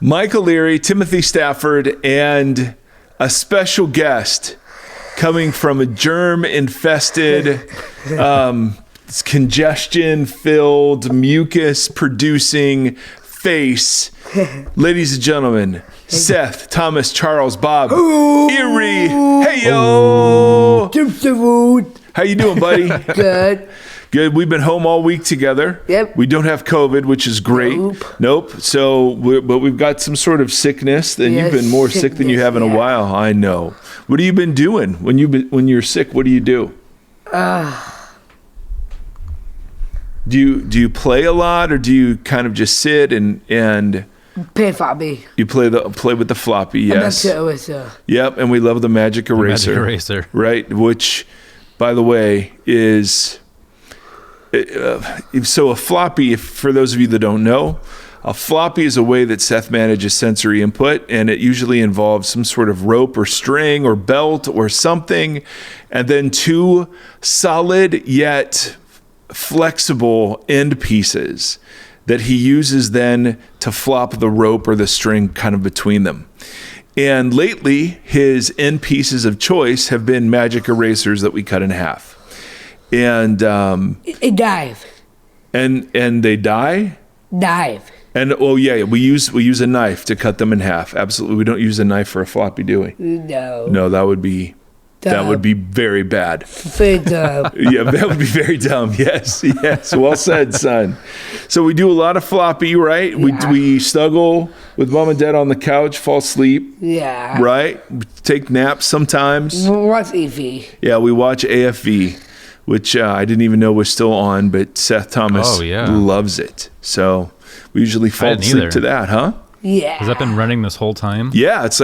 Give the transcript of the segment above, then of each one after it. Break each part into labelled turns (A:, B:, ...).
A: Michael Erre, Timothy Stafford, and a special guest coming from a germ-infested, congestion-filled, mucus-producing face. Ladies and gentlemen, Seth, Thomas, Charles, Bob, Erre. Hey, yo! How you doing, buddy?
B: Good.
A: Good. We've been home all week together.
B: Yep.
A: We don't have COVID, which is great. Nope. So, but we've got some sort of sickness. And you've been more sick than you have in a while. I know. What have you been doing when you're sick? What do you do? Do you play a lot, or do you kind of just sit and
B: play floppy?
A: You play with the floppy? Yes.
B: And that's it.
A: Yep. And we love the magic eraser.
C: The magic eraser.
A: Right. Which, by the way, is. So a floppy, for those of you that don't know, a floppy is a way that Seth manages sensory input, and it usually involves some sort of rope or string or belt or something, and then two solid yet flexible end pieces that he uses then to flop the rope or the string kind of between them. And lately, his end pieces of choice have been magic erasers that we cut in half. And
B: It dive.
A: And they die?
B: Dive.
A: And we use a knife to cut them in half. Absolutely. We don't use a knife for a floppy, do we? No, that would be very bad.
B: Very dumb.
A: Yeah, that would be very dumb. Yes. Well said, son. So we do a lot of floppy, right?
B: Yeah.
A: We snuggle with mom and dad on the couch, fall asleep.
B: Yeah.
A: Right? We take naps sometimes.
B: Watch AV.
A: Yeah, we watch AFV, which I didn't even know was still on, but Seth Thomas loves it. So we usually fall asleep to that, huh?
B: Yeah.
C: Has that been running this whole time?
A: Yeah, it's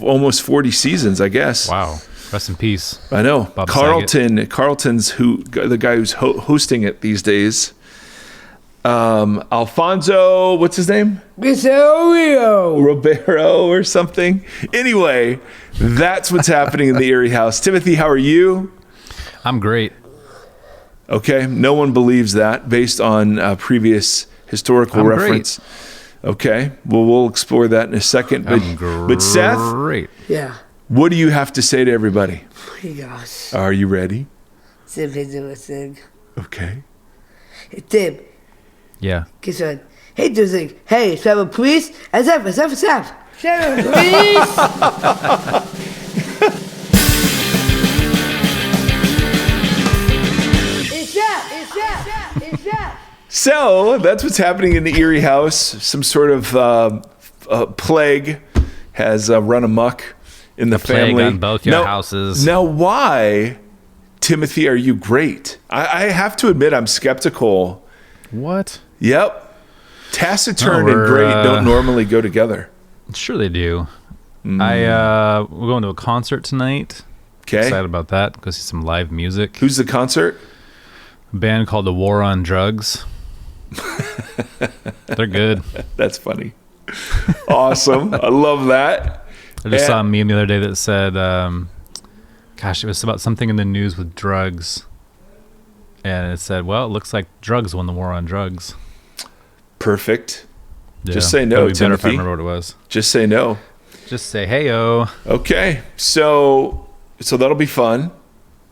A: almost 40 seasons, I guess.
C: Wow. Rest in peace.
A: I know.
C: Bob
A: Carlton's the guy who's hosting it these days. Alfonso, what's his name? Roberto or something. Anyway, that's what's happening in the Erre house. Timothy, how are you?
C: I'm great.
A: Okay, no one believes that based on previous historical reference.
C: Great.
A: Okay, well, we'll explore that in a second. But Seth,
B: Yeah.
A: what do you have to say to everybody?
B: Oh my gosh.
A: Are you ready?
B: Simply do a thing.
A: Okay.
B: Hey, Tim.
C: Yeah.
B: Guess what? Hey, do a thing. Hey, Seven, please. And Seven, please.
A: So that's what's happening in the Erre house. Some sort of plague has run amok in the family.
C: Plague on both your houses.
A: Now, why, Timothy, are you great? I have to admit, I'm skeptical.
C: What?
A: Yep. Taciturn and great don't normally go together.
C: Sure they do. We're going to a concert tonight.
A: Okay.
C: Excited about that. Go see some live music.
A: Who's the concert?
C: A band called The War on Drugs. They're good.
A: That's funny. Awesome. I love that.
C: I just saw a meme the other day that said, it was about something in the news with drugs. And it said, well, it looks like drugs won the war on drugs.
A: Perfect.
C: Yeah.
A: Just say no,
C: It'd be better if I
A: Timothy.
C: remember what it was.
A: Just say no.
C: Just say, hey-o.
A: Okay. So that'll be fun.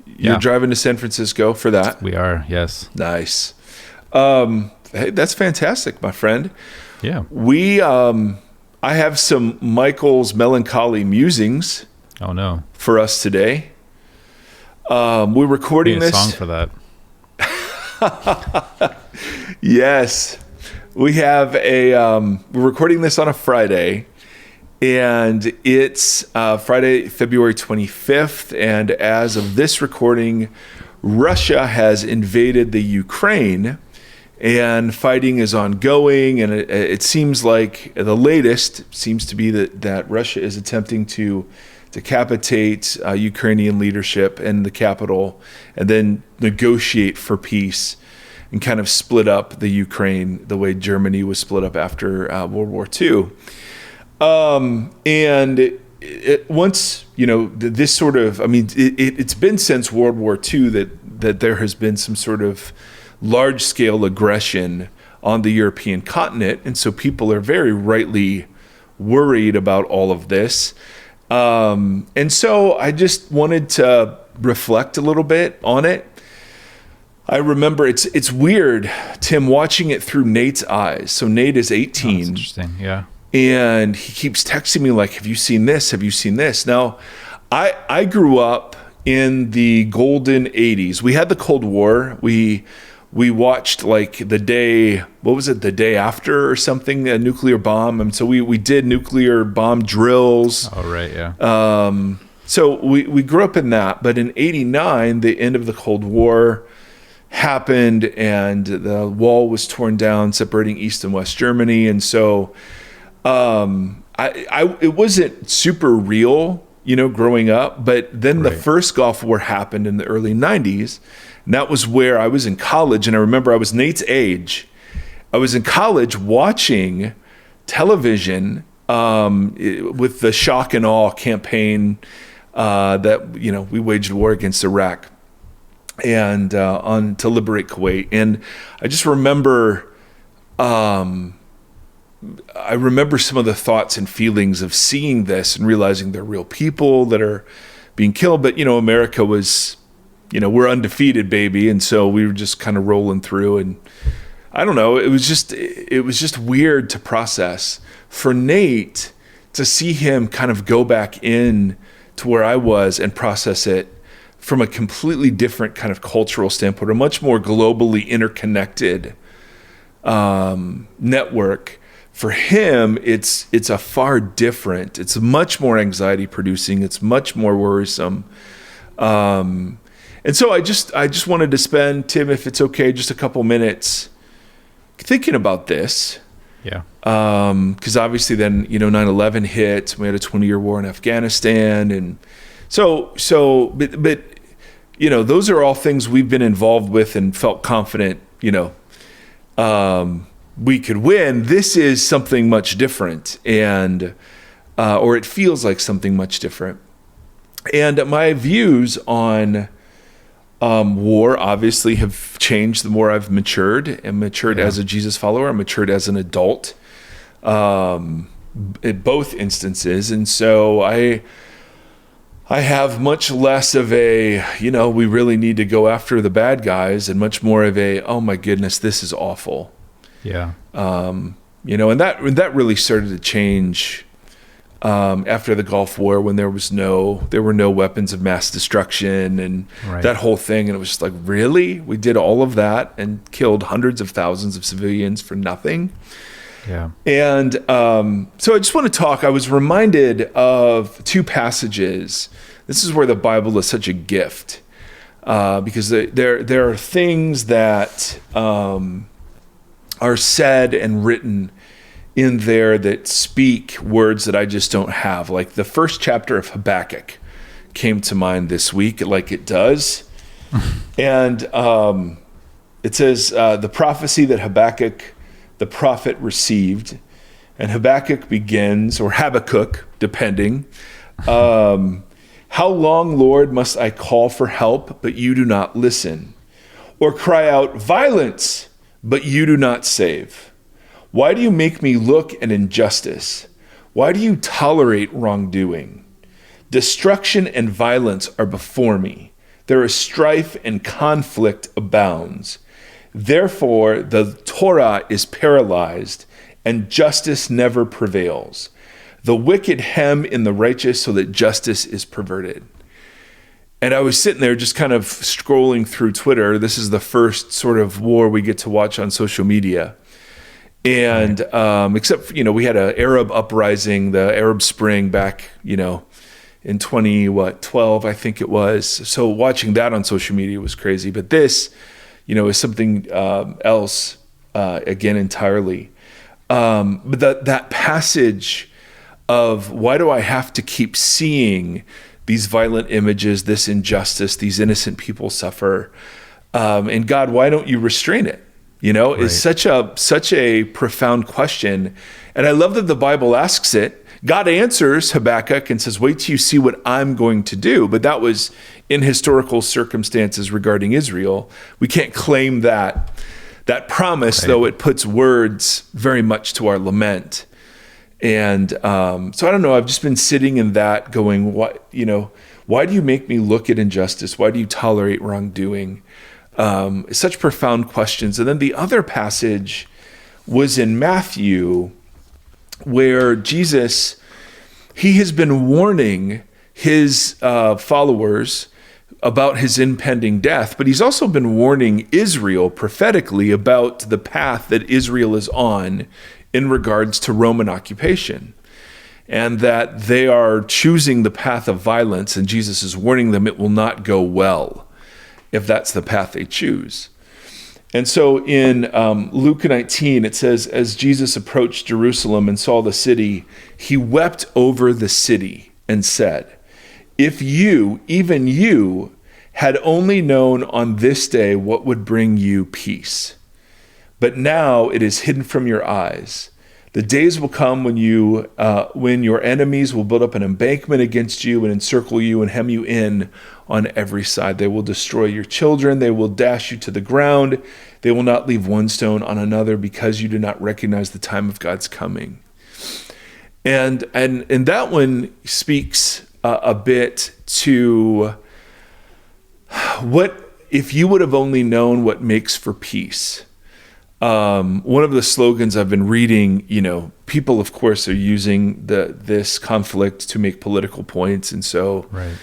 A: You're driving to San Francisco for that.
C: We are, yes.
A: Nice. Hey, that's fantastic, my friend.
C: Yeah.
A: I have some Michael's melancholy musings.
C: Oh, no.
A: For us today. We're recording
C: Need a
A: this.
C: song for that.
A: Yes. We have we're recording this on a Friday, and it's Friday, February 25th. And as of this recording, Russia has invaded the Ukraine, and fighting is ongoing. And it seems like the latest seems to be that Russia is attempting to decapitate Ukrainian leadership in the capital, and then negotiate for peace and kind of split up the Ukraine the way Germany was split up after World War II. And once, this sort of, it's been since World War II that there has been some sort of large-scale aggression on the European continent. And so people are very rightly worried about all of this. And so I just wanted to reflect a little bit on it. I remember it's weird, Tim, watching it through Nate's eyes. So Nate is 18.
C: That's interesting. Yeah.
A: And he keeps texting me like, have you seen this? Have you seen this? Now, I grew up in the golden 80s. We had the Cold War. We watched like the day after or something, a nuclear bomb. And so we did nuclear bomb drills.
C: Oh, right. Yeah.
A: So we grew up in that. But in 89, the end of the Cold War happened and the wall was torn down, separating East and West Germany. And so it wasn't super real, growing up. But then the first Gulf War happened in the early 90s. And that was where I was in college. And I remember I was Nate's age. I was in college watching television with the shock and awe campaign that, we waged war against Iraq and to liberate Kuwait. And I just remember, some of the thoughts and feelings of seeing this and realizing they're real people that are being killed. But, America was, we're undefeated, baby. And so we were just kind of rolling through. And I don't know, it was just weird to process. For Nate, to see him kind of go back in to where I was and process it from a completely different kind of cultural standpoint, a much more globally interconnected network. For him, it's a far different. It's much more anxiety producing. It's much more worrisome. And so I just wanted to spend, Tim, if it's okay, just a couple minutes thinking about this.
C: Yeah.
A: Because obviously then 9/11 hit. We had a 20-year war in Afghanistan, and so but those are all things we've been involved with and felt confident we could win. This is something much different, and or it feels like something much different. And my views on war obviously have changed the more I've matured as a Jesus follower. I'm matured as an adult in both instances. And so I have much less of a, we really need to go after the bad guys, and much more of a, oh my goodness, this is awful.
C: Yeah.
A: And that really started to change after the Gulf War, when there were no weapons of mass destruction and that whole thing. And it was just like, really? We did all of that and killed hundreds of thousands of civilians for nothing?
C: Yeah.
A: And so I just want to talk. I was reminded of two passages. This is where the Bible is such a gift, because there are things that are said and written in there that speak words that I just don't have. Like the first chapter of Habakkuk came to mind this week, like it does. And it says, the prophecy that Habakkuk the prophet received, and Habakkuk begins, or Habakkuk, depending, how long, Lord, must I call for help, but you do not listen? Or cry out, violence, but you do not save? Why do you make me look at injustice? Why do you tolerate wrongdoing? Destruction and violence are before me. There is strife and conflict abounds. Therefore, the Torah is paralyzed, and justice never prevails. The wicked hem in the righteous so that justice is perverted. And I was sitting there just kind of scrolling through Twitter. This is the first sort of war we get to watch on social media. And except, we had an Arab uprising, the Arab Spring back, in 2012, I think it was. So watching that on social media was crazy. But this, is something else, again, entirely. But that passage of, why do I have to keep seeing these violent images, this injustice, these innocent people suffer? And God, why don't you restrain it? Is such a profound question. And I love that the Bible asks it. God answers Habakkuk and says, wait till you see what I'm going to do. But that was in historical circumstances regarding Israel. We can't claim that promise, though it puts words very much to our lament. And so I don't know. I've just been sitting in that, going, "What, why do you make me look at injustice? Why do you tolerate wrongdoing?" Such profound questions. And then the other passage was in Matthew, where Jesus, he has been warning his followers about his impending death, but he's also been warning Israel prophetically about the path that Israel is on in regards to Roman occupation, and that they are choosing the path of violence, and Jesus is warning them it will not go well if that's the path they choose. And so in Luke 19, it says, as Jesus approached Jerusalem and saw the city, he wept over the city and said, if you, even you, had only known on this day what would bring you peace. But now it is hidden from your eyes. The days will come when your enemies will build up an embankment against you and encircle you and hem you in on every side. They will destroy your children. They will dash you to the ground. They will not leave one stone on another because you do not recognize the time of God's coming. And that one speaks a bit to what if you would have only known what makes for peace. One of the slogans I've been reading, people, of course, are using this conflict to make political points. And so,
C: right.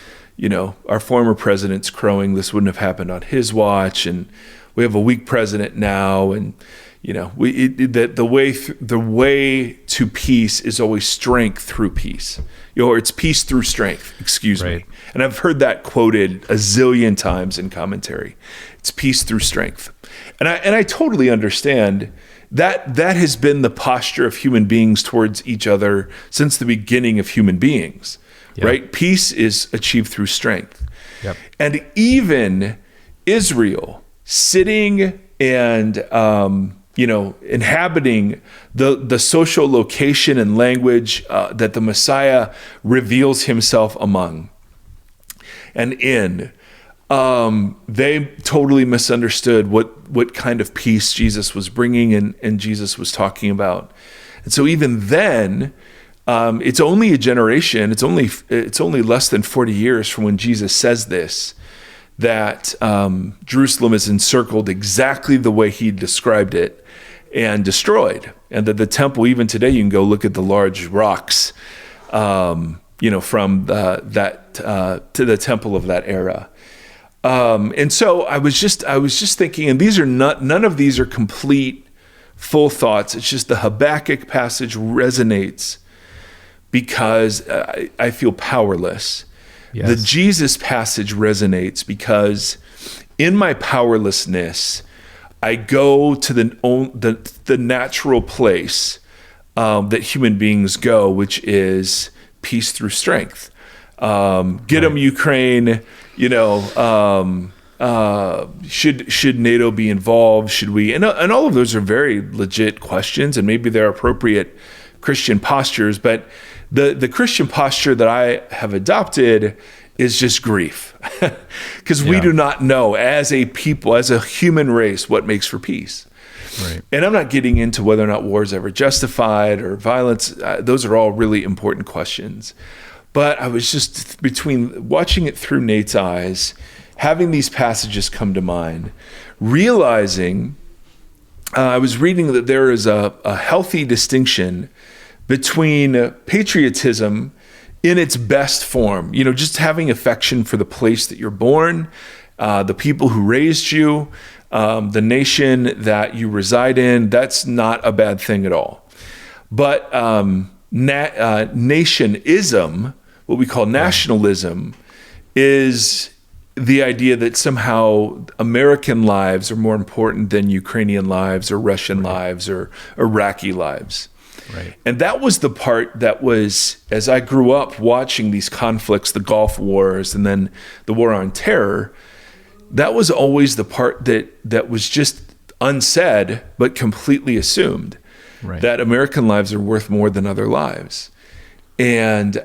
A: Our former president's crowing this wouldn't have happened on his watch. And we have a weak president now. And, the way to peace is always strength through peace. Or it's peace through strength, excuse me. And I've heard that quoted a zillion times in commentary. It's peace through strength. And I totally understand that has been the posture of human beings towards each other since the beginning of human beings, right? Peace is achieved through strength. Yep. And even Israel sitting and, inhabiting the social location and language that the Messiah reveals himself among and in, they totally misunderstood what kind of peace Jesus was bringing and Jesus was talking about. And so even then, it's only a generation, it's only less than 40 years from when Jesus says this, that Jerusalem is encircled exactly the way he described it and destroyed. And that the temple, even today, you can go look at the large rocks, from that to the temple of that era. And so I was just thinking, and none of these are complete, full thoughts. It's just the Habakkuk passage resonates because I feel powerless. Yes. The Jesus passage resonates because in my powerlessness, I go to the natural place that human beings go, which is peace through strength. Get them, Ukraine. Should NATO be involved? Should we? And all of those are very legit questions, and maybe they're appropriate Christian postures. But the Christian posture that I have adopted is just grief, because we do not know as a people, as a human race, what makes for peace. Right. And I'm not getting into whether or not war is ever justified or violence. Those are all really important questions. But I was just between watching it through Nate's eyes, having these passages come to mind, realizing I was reading that there is a healthy distinction between patriotism in its best form, just having affection for the place that you're born, the people who raised you, the nation that you reside in. That's not a bad thing at all. But nationism, what we call nationalism, is the idea that somehow American lives are more important than Ukrainian lives or Russian lives or Iraqi lives. Right. And that was the part that was, as I grew up watching these conflicts, the Gulf Wars, and then the War on Terror, that was always the part that was just unsaid, but completely assumed, that American lives are worth more than other lives. And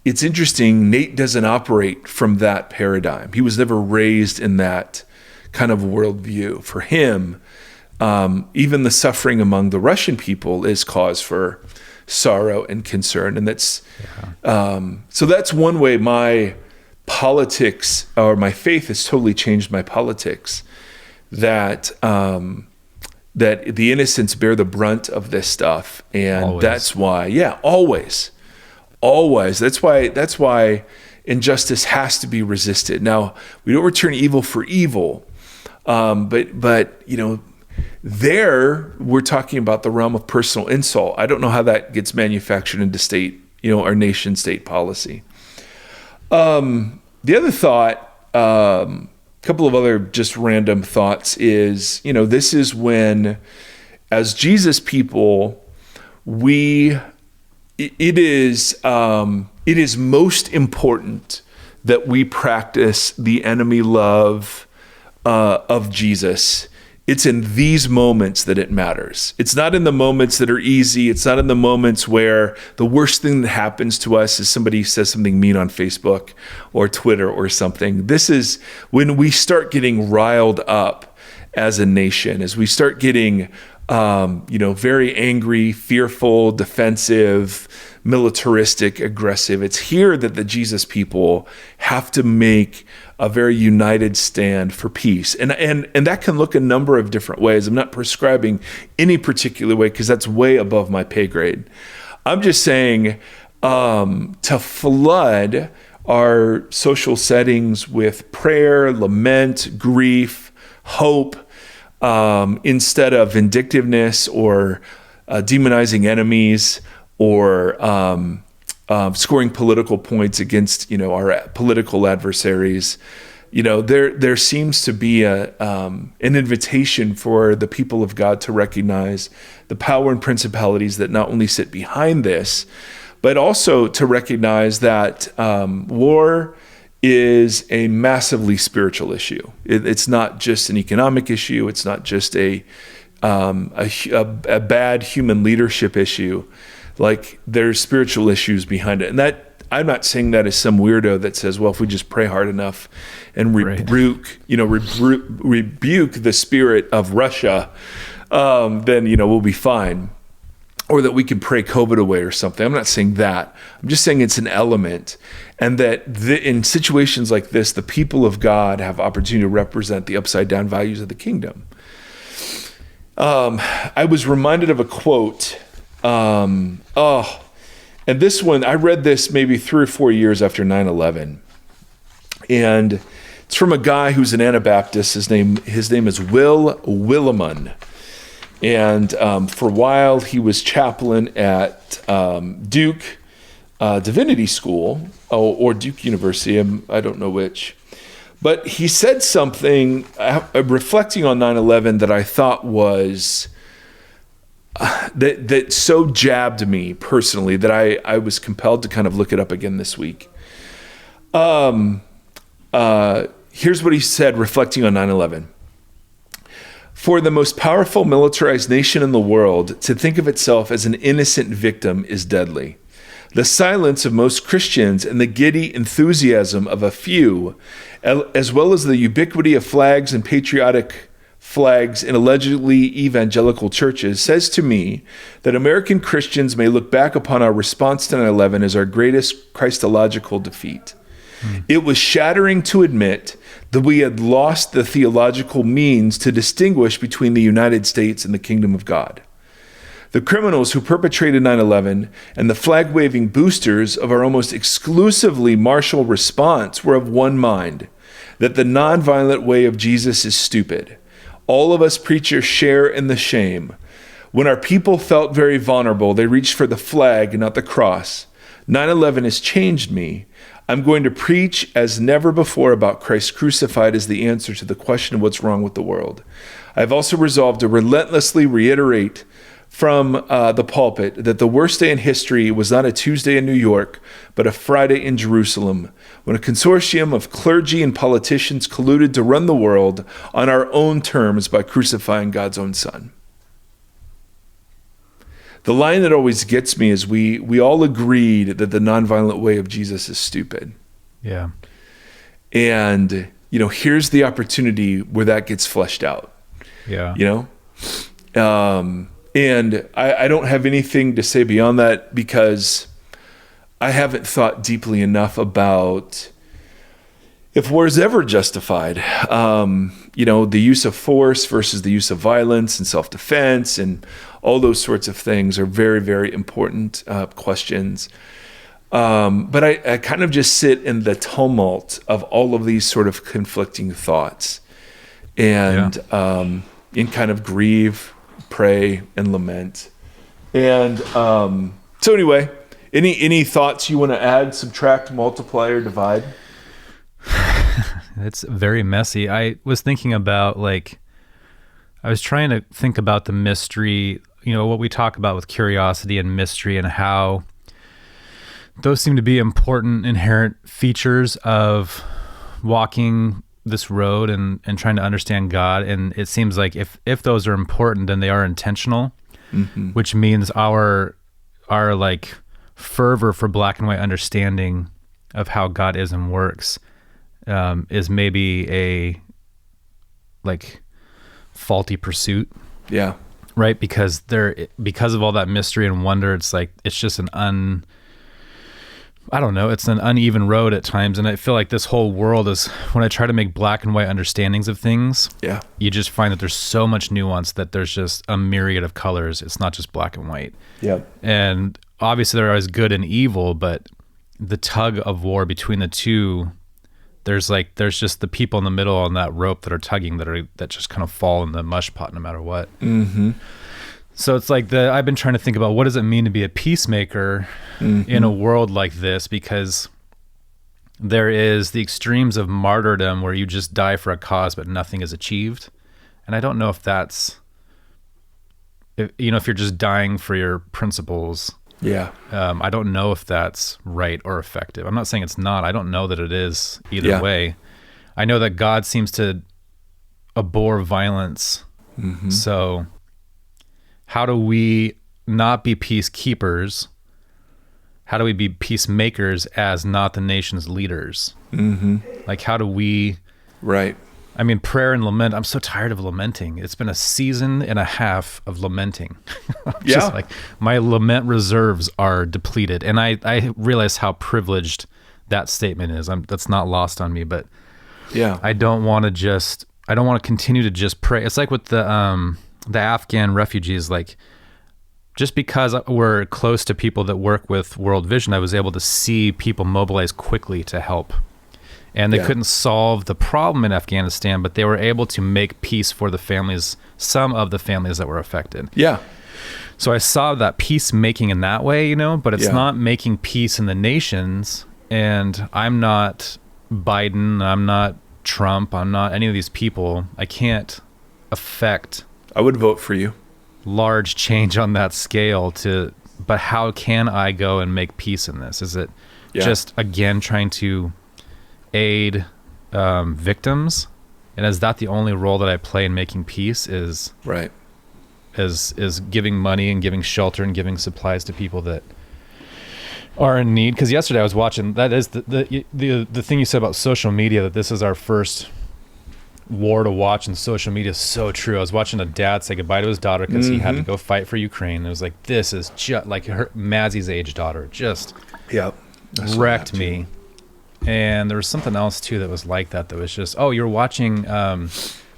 A: it's interesting, Nate doesn't operate from that paradigm. He was never raised in that kind of worldview. For him, even the suffering among the Russian people is cause for sorrow and concern. And that's so that's one way my politics or my faith has totally changed my politics, that that the innocents bear the brunt of this stuff. And
C: Always.
A: that's why, always. That's why injustice has to be resisted. Now, we don't return evil for evil, but there we're talking about the realm of personal insult. I don't know how that gets manufactured into state, our nation state policy. The other thought, couple of other just random thoughts is, this is when, as Jesus people, it is most important that we practice the enemy love of Jesus. It's in these moments that it matters. It's not in the moments that are easy. It's not in the moments where the worst thing that happens to us is somebody says something mean on Facebook or Twitter or something. This is when we start getting riled up as a nation, as we start getting very angry, fearful, defensive, militaristic, aggressive. It's here that the Jesus people have to make a very united stand for peace. And that can look a number of different ways. I'm not prescribing any particular way because that's way above my pay grade. I'm just saying to flood our social settings with prayer, lament, grief, hope, instead of vindictiveness or demonizing enemies or scoring political points against our political adversaries. There seems to be an invitation for the people of God to recognize the power and principalities that not only sit behind this, but also to recognize that war is a massively spiritual issue. It's not just an economic issue. It's not just a bad human leadership issue. Like, there's spiritual issues behind it. And that, I'm not saying that as some weirdo that says, well, if we just pray hard enough and rebuke the spirit of Russia, then we'll be fine. Or that we can pray COVID away or something. I'm not saying that. I'm just saying it's an element. And that in situations like this, the people of God have opportunity to represent the upside down values of the kingdom. I was reminded of a quote. And this one, I read this maybe 3 or 4 years after 9/11. And it's from a guy who's an Anabaptist. His name is Will Willimon. And for a while, he was chaplain at Duke Divinity School or Duke University. I don't know which. But he said something, reflecting on 9/11, that I thought was, that so jabbed me personally that I was compelled to kind of look it up again this week. Here's what he said, reflecting on 9/11. For the most powerful militarized nation in the world, to think of itself as an innocent victim is deadly. The silence of most Christians and the giddy enthusiasm of a few, as well as the ubiquity of flags and patriotic flags in allegedly evangelical churches, says to me that American Christians may look back upon our response to 9/11 as our greatest Christological defeat. It was shattering to admit that we had lost the theological means to distinguish between the United States and the kingdom of God. The criminals who perpetrated 9/11 and the flag-waving boosters of our almost exclusively martial response were of one mind, that the nonviolent way of Jesus is stupid. All of us preachers share in the shame. When our people felt very vulnerable, they reached for the flag and not the cross. 9/11 has changed me. I'm going to preach as never before about Christ crucified as the answer to the question of what's wrong with the world. I've also resolved to relentlessly reiterate from the pulpit that the worst day in history was not a Tuesday in New York, but a Friday in Jerusalem, when a consortium of clergy and politicians colluded to run the world on our own terms by crucifying God's own son. The line that always gets me is we all agreed that the nonviolent way of Jesus is stupid.
C: Yeah.
A: And, here's the opportunity where that gets fleshed out.
C: Yeah.
A: And I don't have anything to say beyond that because I haven't thought deeply enough about if war is ever justified. The use of force versus the use of violence and self-defense and all those sorts of things are very, very important questions. But I kind of just sit in the tumult of all of these sort of conflicting thoughts and kind of grieve, pray, and lament. And so anyway, any thoughts you want to add, subtract, multiply, or divide?
C: It's very messy. I was thinking about I was trying to think about the mystery, what we talk about with curiosity and mystery and how those seem to be important inherent features of walking this road and trying to understand God. And it seems like if those are important, then they are intentional, which means our fervor for black and white understanding of how God is and works is maybe a faulty pursuit.
A: Yeah.
C: Right. Because of all that mystery and wonder, it's just it's an uneven road at times. And I feel like this whole world is, when I try to make black and white understandings of things, you just find that there's so much nuance that there's just a myriad of colors. It's not just black and white.
A: Yeah.
C: And obviously there is good and evil, but the tug of war between the two, there's just the people in the middle on that rope that are tugging that just kind of fall in the mush pot no matter what. Mm-hmm. So it's I've been trying to think about what does it mean to be a peacemaker in a world like this, because there is the extremes of martyrdom where you just die for a cause but nothing is achieved. And I don't know if that's, if you're just dying for your principles. Yeah. I don't know if that's right or effective. I'm not saying it's not. I don't know that it is either way. I know that God seems to abhor violence. Mm-hmm. So how do we not be peacekeepers? How do we be peacemakers as not the nation's leaders? Mm-hmm. How do we...
A: Right.
C: I mean, prayer and lament. I'm so tired of lamenting. It's been a season and a half of lamenting. Just my lament reserves are depleted. And I realize how privileged that statement is. That's not lost on me, but I don't want to continue to just pray. It's like with the Afghan refugees, just because we're close to people that work with World Vision, I was able to see people mobilize quickly to help. And they couldn't solve the problem in Afghanistan, but they were able to make peace for the families, some of the families that were affected. Yeah. So I saw that peacemaking in that way, but it's not making peace in the nations. And I'm not Biden, I'm not Trump, I'm not any of these people. I can't affect...
A: I would vote for you.
C: Large change on that scale but how can I go and make peace in this? Is it just, again, trying to aid victims, and is that the only role that I play in making peace? Is giving money and giving shelter and giving supplies to people that are in need? Because yesterday I was watching, that is the thing you said about social media, that this is our first war to watch, and social media is so true. I was watching a dad say goodbye to his daughter because he had to go fight for Ukraine. It was this is just Mazzie's age daughter just wrecked me. And there was something else too that was like that was just, you're watching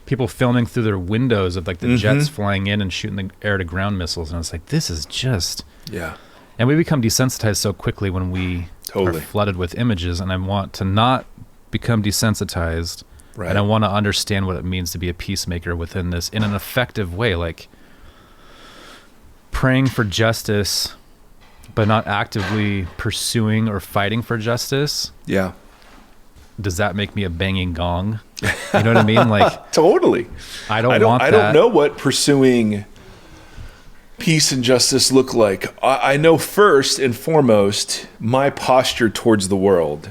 C: people filming through their windows of the jets flying in and shooting the air to ground missiles, and it's this is just and we become desensitized so quickly when we are flooded with images, and I want to not become desensitized, and I want to understand what it means to be a peacemaker within this in an effective way, praying for justice but not actively pursuing or fighting for justice. Yeah. Does that make me a banging gong? You know what I mean?
A: Totally.
C: I don't want that.
A: I don't know what pursuing peace and justice look like. I know first and foremost, my posture towards the world.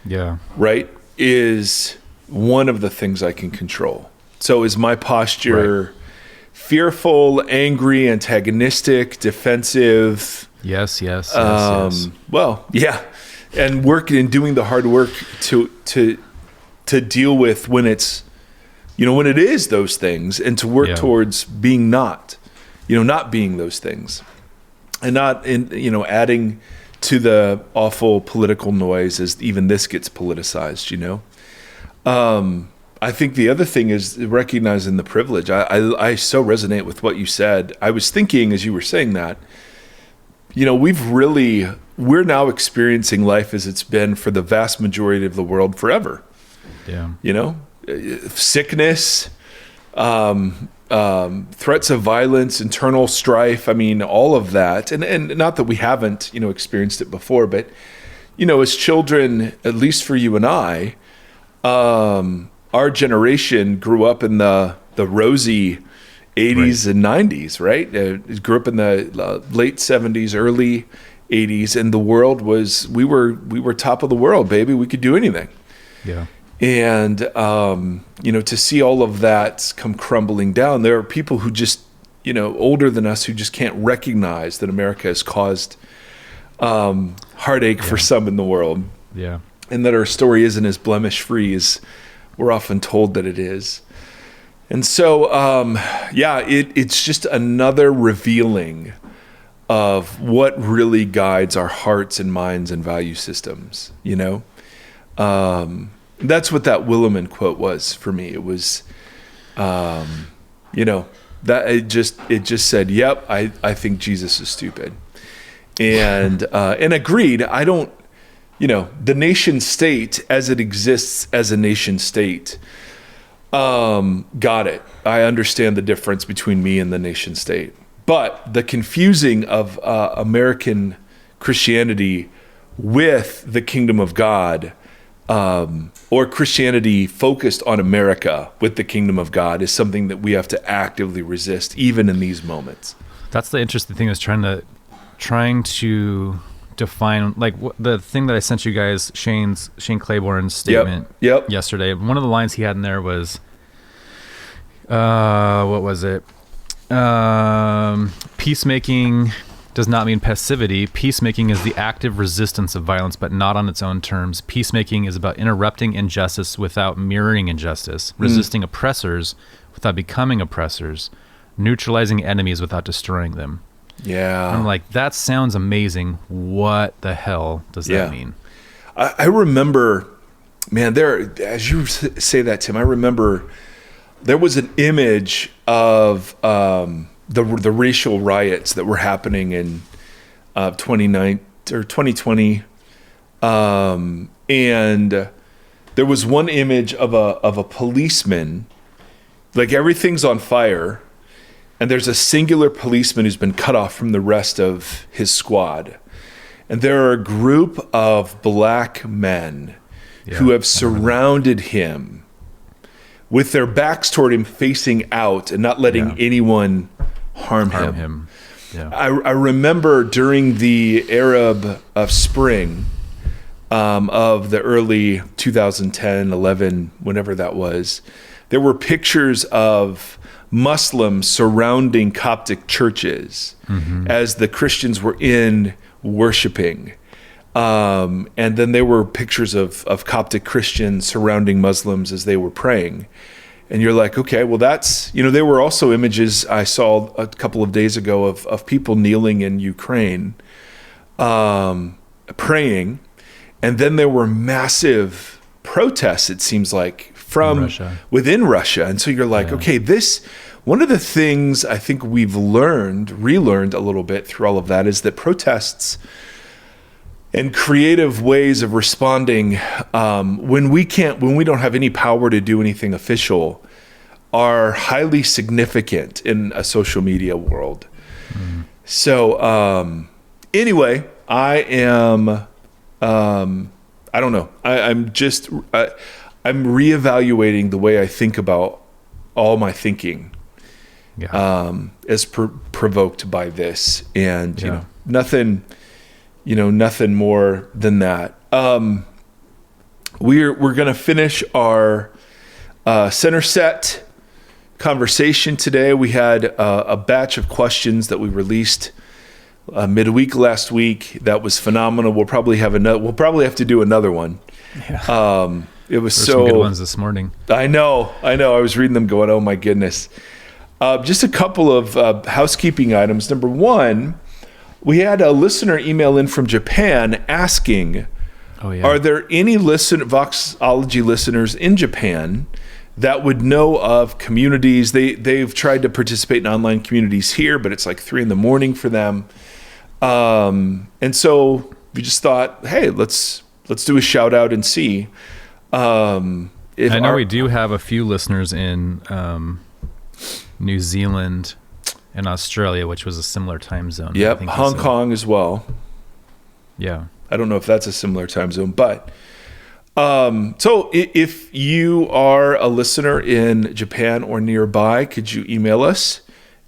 A: Yeah. Right? Is one of the things I can control. So is my posture fearful, angry, antagonistic, defensive?
C: Yes.
A: Well, and working and doing the hard work to deal with when it's, when it is those things, and to work towards being not not being those things, and not adding to the awful political noise as even this gets politicized. I think the other thing is recognizing the privilege. I so resonate with what you said. I was thinking as you were saying that, we're now experiencing life as it's been for the vast majority of the world forever.
C: Yeah.
A: Sickness, threats of violence, internal strife. I mean, all of that. And not that we haven't, experienced it before, but, as children, at least for you and I, our generation grew up in the rosy 80s and 90s, right? Grew up in the late 70s, early 80s, and the world we were top of the world, baby. We could do anything.
C: Yeah.
A: And, to see all of that come crumbling down, there are people who just, older than us who just can't recognize that America has caused heartache for some in the world.
C: Yeah.
A: And that our story isn't as blemish free as we're often told that it is. And so, it's just another revealing of what really guides our hearts and minds and value systems, That's what that Willimon quote was for me. It was, that it just said, yep, I think Jesus is stupid. And agreed. I don't, the nation state as it exists as a nation state, got it. I understand the difference between me and the nation state. But the confusing of American Christianity with the kingdom of God, or Christianity focused on America with the kingdom of God, is something that we have to actively resist, even in these moments.
C: That's the interesting thing, is trying to define, like, the thing that I sent you guys, Shane Claiborne's statement yesterday. One of the lines he had in there was, what was it? Peacemaking does not mean passivity. Peacemaking is the active resistance of violence, but not on its own terms. Peacemaking is about interrupting injustice without mirroring injustice, resisting oppressors without becoming oppressors, neutralizing enemies without destroying them.
A: Yeah.
C: I'm like, that sounds amazing. What the hell does that mean?
A: I remember, man, as you say that, Tim, I remember there was an image of the racial riots that were happening in 2020, and there was one image of a policeman, like everything's on fire, and there's a singular policeman who's been cut off from the rest of his squad, and there are a group of black men who have surrounded him with their backs toward him, facing out and not letting anyone harm him. Yeah. I remember during the Arab Spring of the early 2010, 11, whenever that was, there were pictures of Muslims surrounding Coptic churches as the Christians were in worshiping. And then there were pictures of Coptic Christians surrounding Muslims as they were praying. And you're like, okay, well that's, there were also images I saw a couple of days ago of people kneeling in Ukraine, praying. And then there were massive protests, it seems like, from within Russia. And so you're like, okay, one of the things I think we've relearned a little bit through all of that is that protests and creative ways of responding when we don't have any power to do anything official are highly significant in a social media world. So anyway, I am I don't know. I'm reevaluating the way I think about all my thinking as provoked by this, and nothing more than that. We're going to finish our center set conversation today. We had a batch of questions that we released midweek last week. That was phenomenal. We'll probably have to do another one. It was
C: some good ones this morning.
A: I know. I was reading them going, oh my goodness. Just a couple of housekeeping items. Number one, we had a listener email in from Japan asking, are there any Voxology listeners in Japan that would know of communities? They've tried to participate in online communities here, but it's like 3 a.m. for them. And so we just thought, hey, let's do a shout out and see. I
C: know we do have a few listeners in New Zealand and Australia, which was a similar time zone.
A: Yep, Hong Kong as well.
C: Yeah.
A: I don't know if that's a similar time zone, but so if you are a listener in Japan or nearby, could you email us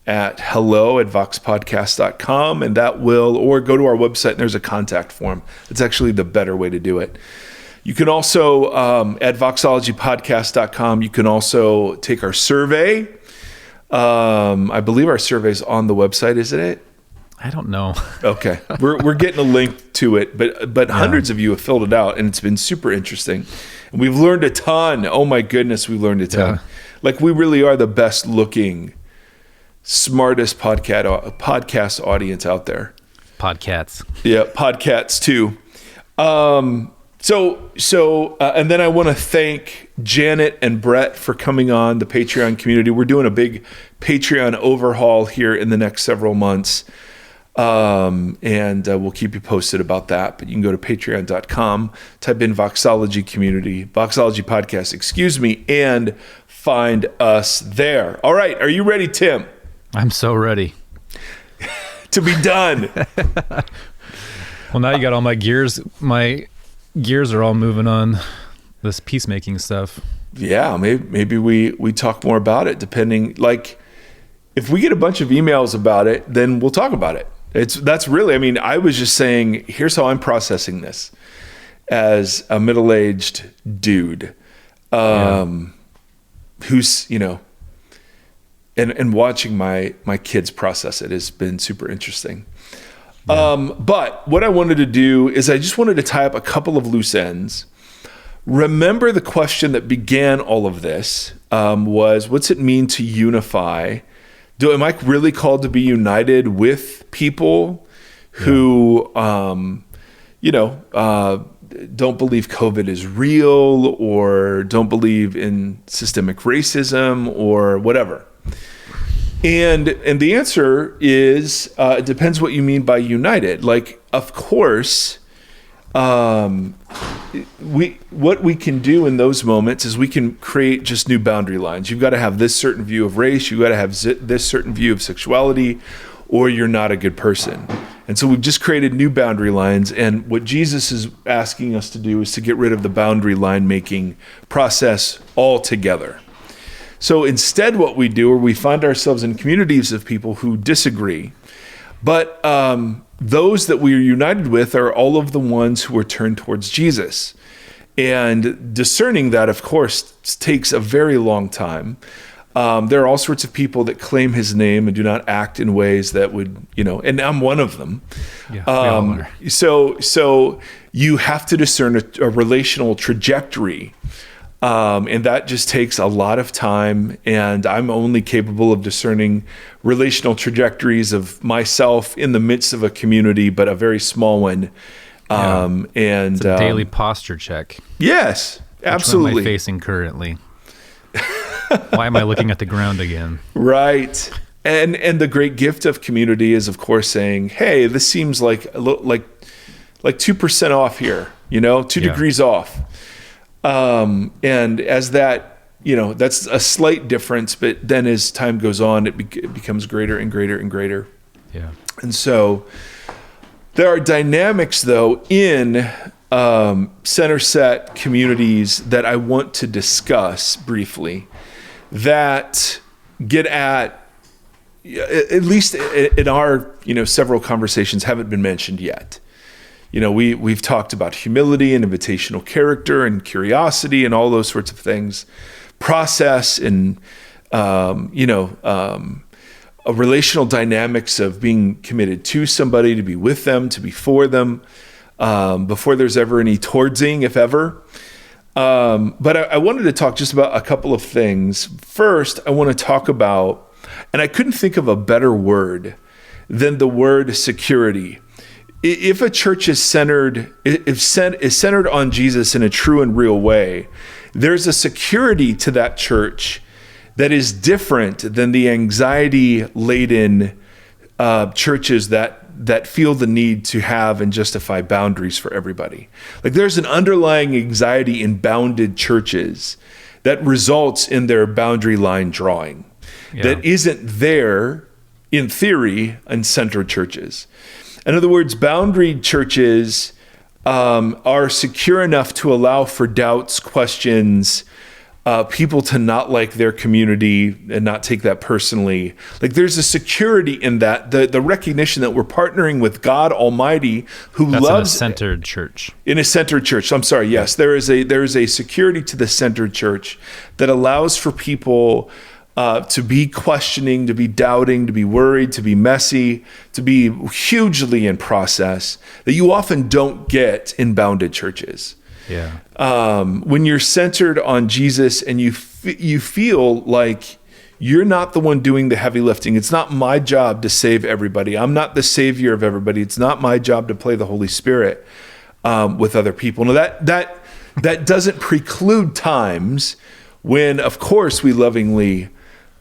A: at hello@voxpodcast.com, and that will, or go to our website and there's a contact form. It's actually the better way to do it. You can also, at voxologypodcast.com, you can also take our survey. I believe our survey's on the website, isn't it?
C: I don't know.
A: Okay. We're getting a link to it, but hundreds of you have filled it out, and it's been super interesting. And we've learned a ton. Oh my goodness, we've learned a ton.
C: Yeah.
A: Like, we really are the best looking, smartest podcast audience out there.
C: Podcats.
A: Yeah, podcasts too. And then I want to thank Janet and Brett for coming on the Patreon community. We're doing a big Patreon overhaul here in the next several months. And we'll keep you posted about that. But you can go to patreon.com, type in Voxology Podcast, and find us there. All right. Are you ready, Tim?
C: I'm so ready.
A: To be done.
C: Well, now you got all my gears. My gears are all moving on this peacemaking stuff.
A: Yeah, maybe we talk more about it, depending. Like, if we get a bunch of emails about it, then we'll talk about it. That's really, I mean, I was just saying, here's how I'm processing this as a middle-aged dude, who's, and watching my kids process it has been super interesting. Yeah. But what I wanted to do is I just wanted to tie up a couple of loose ends. Remember, the question that began all of this was, what's it mean to unify? Am I really called to be united with people who, don't believe COVID is real, or don't believe in systemic racism, or whatever? And the answer is, it depends what you mean by united. Like, of course, what we can do in those moments is we can create just new boundary lines. You've got to have this certain view of race. You've got to have this certain view of sexuality, or you're not a good person. And so we've just created new boundary lines. And what Jesus is asking us to do is to get rid of the boundary line making process altogether. So instead, what we do, or we find ourselves in communities of people who disagree, but those that we are united with are all of the ones who are turned towards Jesus. And discerning that, of course, takes a very long time. There are all sorts of people that claim his name and do not act in ways that would, and I'm one of them.
C: Yeah, we all are.
A: So you have to discern a relational trajectory. And that just takes a lot of time, and I'm only capable of discerning relational trajectories of myself in the midst of a community, but a very small one. And
C: it's a daily posture check.
A: Yes, absolutely.
C: Which one am I facing currently? Why am I looking at the ground again?
A: Right. And the great gift of community is, of course, saying, hey, this seems like 2% off here, 2 degrees off. And as that, that's a slight difference, but then as time goes on, it becomes greater and greater and greater.
C: Yeah.
A: And so there are dynamics, though, in center set communities that I want to discuss briefly that get at least in our, several conversations, haven't been mentioned yet. We've talked about humility and invitational character and curiosity and all those sorts of things, process and, a relational dynamics of being committed to somebody, to be with them, to be for them, before there's ever any towardsing, if ever. But I wanted to talk just about a couple of things. First, I want to talk about, And I couldn't think of a better word than the word security. If a church is centered on Jesus in a true and real way, there's a security to that church that is different than the anxiety-laden churches that feel the need to have and justify boundaries for everybody. Like there's an underlying anxiety in bounded churches that results in their boundary line drawing that isn't there in theory in centered churches. In other words, boundary churches are secure enough to allow for doubts, questions, people to not like their community and not take that personally. Like there's a security in that, the recognition that we're partnering with God Almighty, who
C: That's
A: loves
C: in a centered church.
A: In a centered church. I'm sorry. Yes, there is a security to the centered church that allows for people to be questioning, to be doubting, to be worried, to be messy, to be hugely in process that you often don't get in bounded churches.
C: Yeah.
A: When you're centered on Jesus and you feel like you're not the one doing the heavy lifting. It's not my job to save everybody. I'm not the savior of everybody. It's not my job to play the Holy Spirit with other people. Now that doesn't preclude times when, of course, we lovingly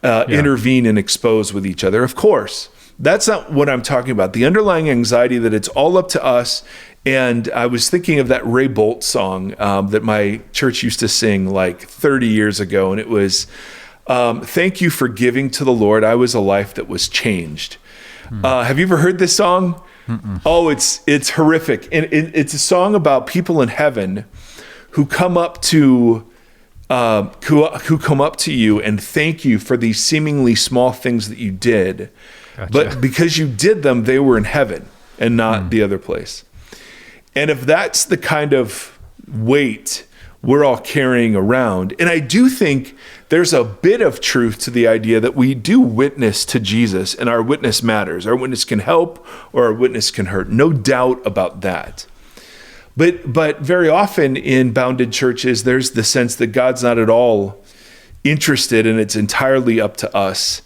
A: intervene and expose with each other. Of course. That's not what I'm talking about. The underlying anxiety that it's all up to us. And I was thinking of that Ray Bolt song that my church used to sing like 30 years ago. And it was, thank you for giving to the Lord. I was a life that was changed. Have you ever heard this song? Mm-mm. Oh, it's horrific. And it's a song about people in heaven who come up to you and thank you for these seemingly small things that you did. Gotcha. But because you did them, they were in heaven and not the other place. And if that's the kind of weight we're all carrying around, and I do think there's a bit of truth to the idea that we do witness to Jesus and our witness matters. Our witness can help or our witness can hurt. No doubt about that. But very often in bounded churches, there's the sense that God's not at all interested and it's entirely up to us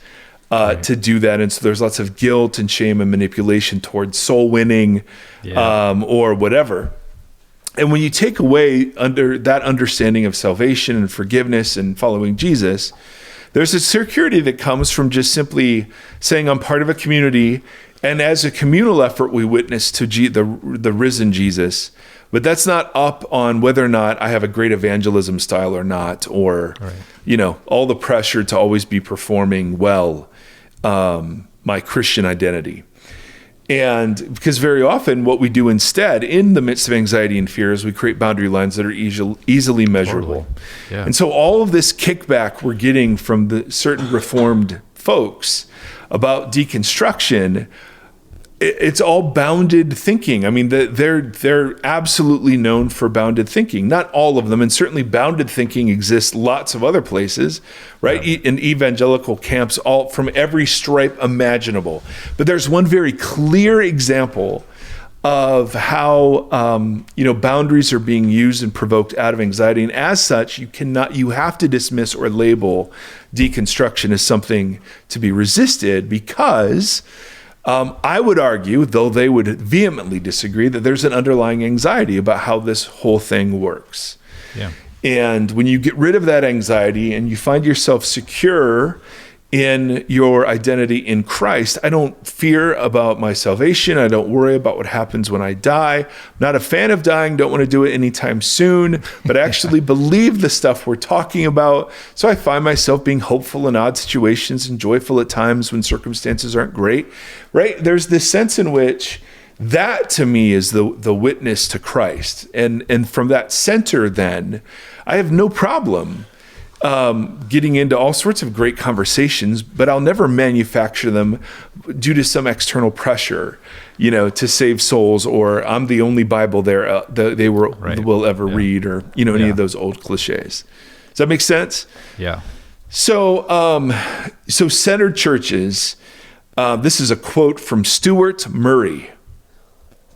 A: to do that. And so there's lots of guilt and shame and manipulation towards soul winning or whatever. And when you take away under that understanding of salvation and forgiveness and following Jesus, there's a security that comes from just simply saying I'm part of a community. And as a communal effort, we witness to the risen Jesus. But that's not up on whether or not I have a great evangelism style or not, or, all the pressure to always be performing well my Christian identity. And because very often what we do instead in the midst of anxiety and fear is we create boundary lines that are easily measurable. Totally. Yeah. And so all of this kickback we're getting from the certain Reformed folks about deconstruction, it's all bounded thinking. I mean, they're absolutely known for bounded thinking. Not all of them, and certainly bounded thinking exists lots of other places, right? Yeah. In evangelical camps, all from every stripe imaginable. But there's one very clear example of how boundaries are being used and provoked out of anxiety, and as such, you have to dismiss or label deconstruction as something to be resisted because. I would argue, though they would vehemently disagree, that there's an underlying anxiety about how this whole thing works. Yeah. And when you get rid of that anxiety and you find yourself secure in your identity in Christ, I don't fear about my salvation. I don't worry about what happens when I die. I'm not a fan of dying, don't want to do it anytime soon, but I actually believe the stuff we're talking about. So I find myself being hopeful in odd situations and joyful at times when circumstances aren't great, right? There's this sense in which that to me is the witness to Christ. And from that center then, I have no problem getting into all sorts of great conversations, but I'll never manufacture them due to some external pressure, to save souls, or I'm the only Bible they will ever read, or any of those old cliches. Does that make sense? Yeah. So centered churches. This is a quote from Stuart Murray.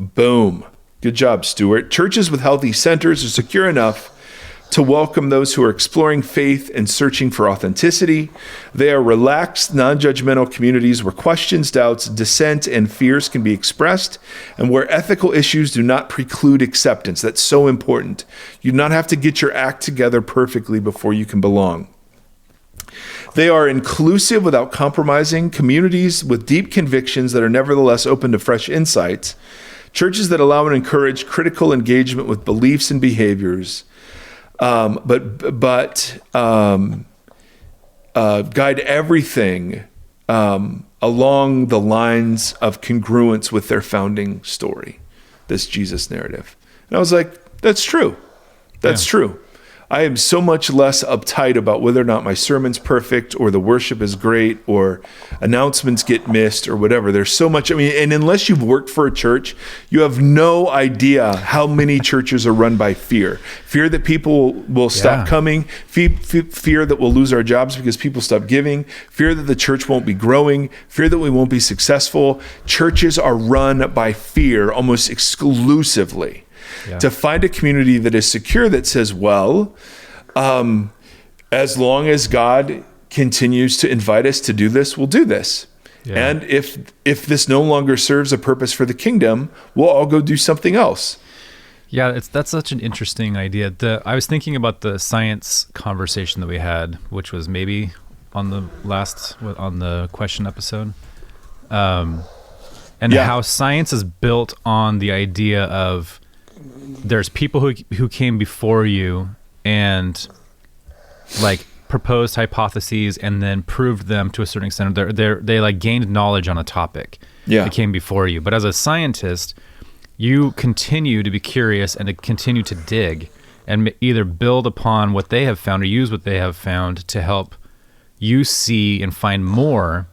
A: Boom. Good job, Stuart. Churches with healthy centers are secure enough to welcome those who are exploring faith and searching for authenticity. They are relaxed, non-judgmental communities where questions, doubts, dissent, and fears can be expressed, and where ethical issues do not preclude acceptance. That's so important. You do not have to get your act together perfectly before you can belong. They are inclusive without compromising, communities with deep convictions that are nevertheless open to fresh insights, churches that allow and encourage critical engagement with beliefs and behaviors, but guide everything along the lines of congruence with their founding story, this Jesus narrative. And I was like, that's true. That's true. I am so much less uptight about whether or not my sermon's perfect or the worship is great or announcements get missed or whatever. There's so much. I mean, and unless you've worked for a church, you have no idea how many churches are run by fear. Fear that people will stop coming, fear that we'll lose our jobs because people stop giving, fear that the church won't be growing, fear that we won't be successful. Churches are run by fear almost exclusively. Yeah. To find a community that is secure, that says, well, as long as God continues to invite us to do this, we'll do this. Yeah. And if this no longer serves a purpose for the kingdom, we'll all go do something else.
C: Yeah, that's such an interesting idea. I was thinking about the science conversation that we had, which was maybe on the question episode, and how science is built on the idea of there's people who came before you and like proposed hypotheses and then proved them to a certain extent. They like gained knowledge on a topic that came before you. But as a scientist, you continue to be curious and to continue to dig and either build upon what they have found or use what they have found to help you see and find more.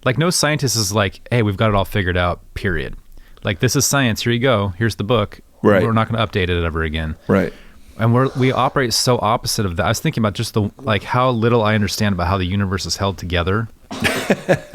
C: Like no scientist is like, hey, we've got it all figured out, period. Like, this is science. Here you go. Here's the book. Right. We're not going to update it ever again.
A: Right.
C: And we operate so opposite of that. I was thinking about just how little I understand about how the universe is held together,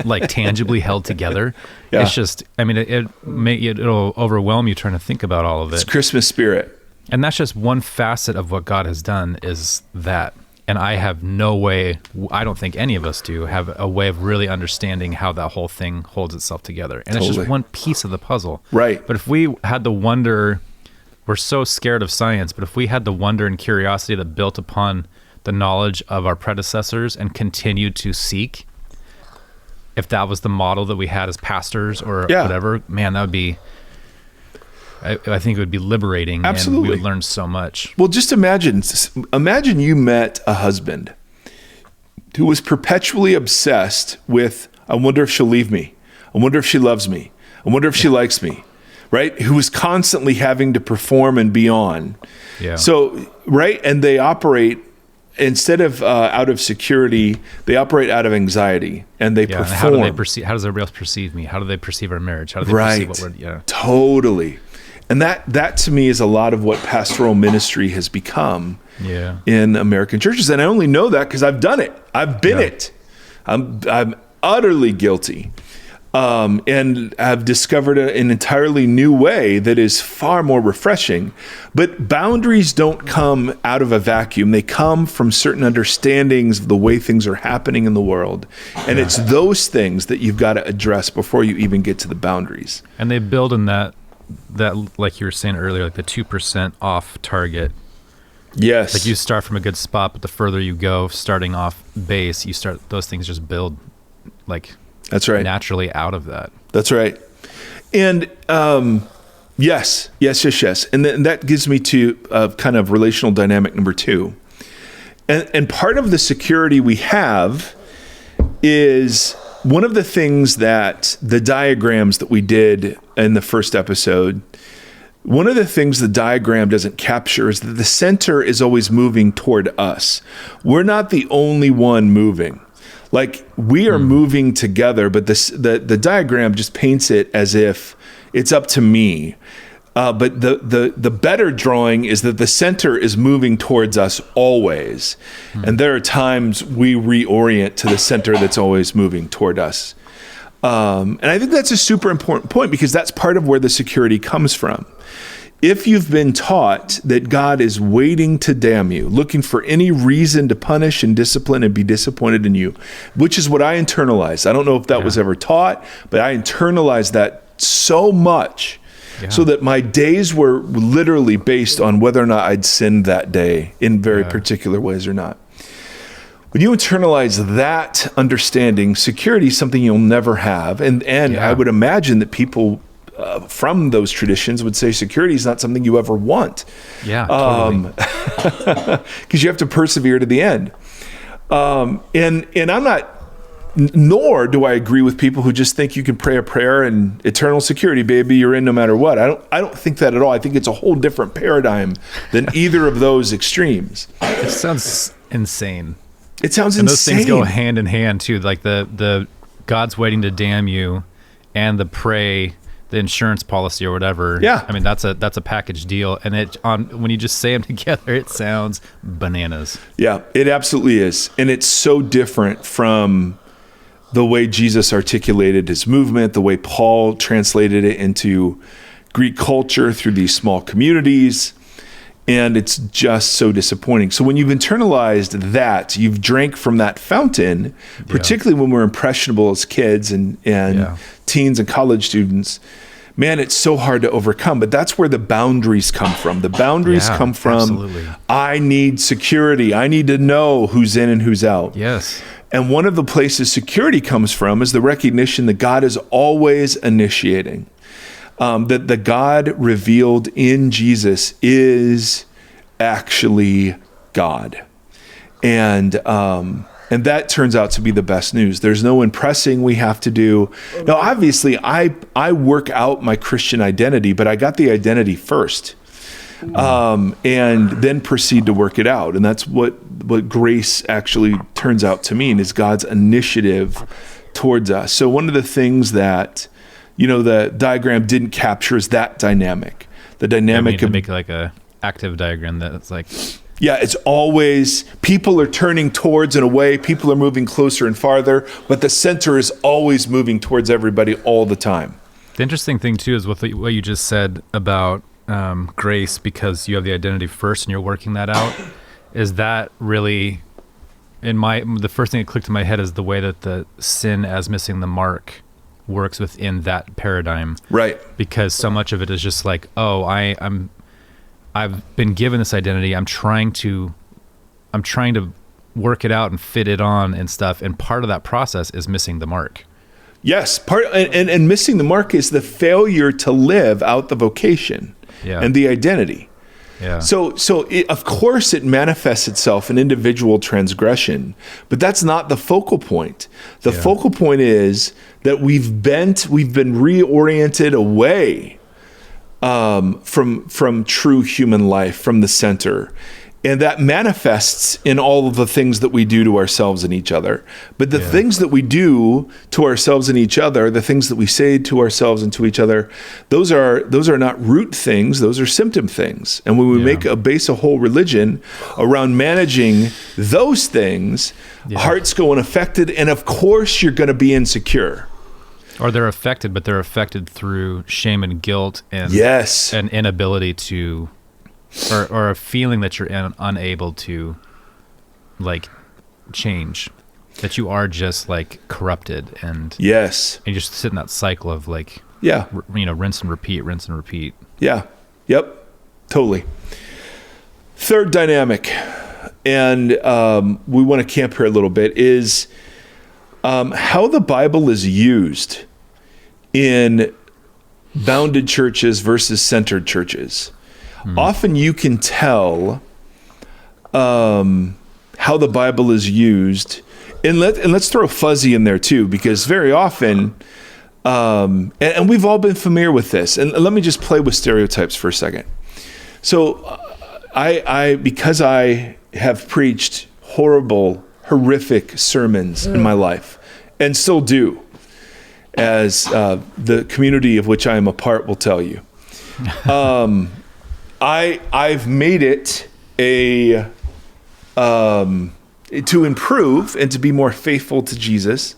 C: like tangibly held together. Yeah. It's just, I mean, it'll overwhelm you trying to think about all of it.
A: It's Christmas spirit.
C: And that's just one facet of what God has done is that. And I have no way, I don't think any of us do, have a way of really understanding how that whole thing holds itself together. And It's just one piece of the puzzle.
A: Right.
C: But if we had the wonder, we're so scared of science, but if we had the wonder and curiosity that built upon the knowledge of our predecessors and continued to seek, if that was the model that we had as pastors or whatever, man, that would be... I think it would be liberating.
A: Absolutely.
C: And we would learn so much.
A: Well, just imagine you met a husband who was perpetually obsessed with, I wonder if she'll leave me. I wonder if she loves me. I wonder if she likes me, right? Who was constantly having to perform and be on. Yeah. So, right? And they operate, instead of out of security, they operate out of anxiety and they perform.
C: How do they perceive? How does everybody else perceive me? How do they perceive our marriage? How do they perceive what we're... Yeah.
A: Totally. And that to me is a lot of what pastoral ministry has become in American churches. And I only know that because I've done it. I've been it. I'm utterly guilty. And I've discovered an entirely new way that is far more refreshing. But boundaries don't come out of a vacuum. They come from certain understandings of the way things are happening in the world. And it's those things that you've got to address before you even get to the boundaries.
C: And they build in that, like you were saying earlier, like the 2% off target.
A: Yes.
C: Like you start from a good spot, but the further you go, starting off base, those things just build like
A: that's right.
C: naturally out of that.
A: That's right. And yes. And that gives me to kind of relational dynamic number 2. And part of the security we have is one of the things that the diagrams that we did in the first episode, one of the things the diagram doesn't capture is that the center is always moving toward us. We're not the only one moving. Like we are moving together, but the diagram just paints it as if it's up to me. But the better drawing is that the center is moving towards us always. And there are times we reorient to the center that's always moving toward us. And I think that's a super important point because that's part of where the security comes from. if you've been taught that God is waiting to damn you, looking for any reason to punish and discipline and be disappointed in you, which is what I internalized. I don't know if that was ever taught, but I internalized that so much so that my days were literally based on whether or not I'd sinned that day in very particular ways or not. When you internalize that understanding, security is something you'll never have. And I would imagine that people from those traditions would say security is not something you ever want.
C: Yeah, totally.
A: Because you have to persevere to the end. And I'm not, nor do I agree with people who just think you can pray a prayer and eternal security, baby, you're in no matter what. I don't think that at all. I think it's a whole different paradigm than either of those extremes.
C: It sounds insane.
A: It sounds
C: and
A: insane.
C: Those things go hand in hand too. Like the God's waiting to damn you and the pray, the insurance policy or whatever.
A: Yeah.
C: I mean, that's a package deal. And when you just say them together, it sounds bananas.
A: Yeah, it absolutely is. And it's so different from the way Jesus articulated his movement, the way Paul translated it into Greek culture through these small communities. And it's just so disappointing. So when you've internalized that, you've drank from that fountain, particularly when we're impressionable as kids and teens and college students, it's so hard to overcome. But that's where the boundaries come from. The boundaries come from,
C: absolutely.
A: I need security. I need to know who's in and who's out.
C: Yes.
A: And one of the places security comes from is the recognition that God is always initiating. That the God revealed in Jesus is actually God. And that turns out to be the best news. There's no impressing we have to do. Now, obviously, I work out my Christian identity, but I got the identity first. And then proceed to work it out. And that's what grace actually turns out to mean, is God's initiative towards us. So one of the things that, the diagram didn't capture is that dynamic. The dynamic
C: to make like a active diagram that's like...
A: Yeah, it's always, people are turning towards and away, people are moving closer and farther, but the center is always moving towards everybody all the time.
C: The interesting thing too is with what you just said about grace, because you have the identity first and you're working that out, is that really, the first thing that clicked in my head is the way that the sin as missing the mark works within that paradigm.
A: Right.
C: Because so much of it is just like, I've been given this identity. I'm trying to work it out and fit it on and stuff. And part of that process is missing the mark.
A: Yes. And missing the mark is the failure to live out the vocation and the identity.
C: Yeah.
A: So of course it manifests itself in individual transgression, but that's not the focal point. The focal point is that we've been reoriented away from true human life, from the center. And that manifests in all of the things that we do to ourselves and each other. But the things that we do to ourselves and each other, the things that we say to ourselves and to each other, those are not root things, those are symptom things. And when we base a whole religion around managing those things, hearts go unaffected, and of course you're going to be insecure.
C: Or they're affected, but they're affected through shame and guilt and an inability to... Or a feeling that you're unable to, like, change, that you are just like corrupted and you just sit in that cycle of like rinse and repeat.
A: Yeah. Yep. Totally. Third dynamic, and we want to camp here a little bit, is how the Bible is used in bounded churches versus centered churches. Often you can tell how the Bible is used, and let's throw fuzzy in there too, because very often, and we've all been familiar with this. And let me just play with stereotypes for a second. So, because I have preached horrific sermons in my life, and still do, as the community of which I am a part will tell you. I've made it to improve and to be more faithful to Jesus.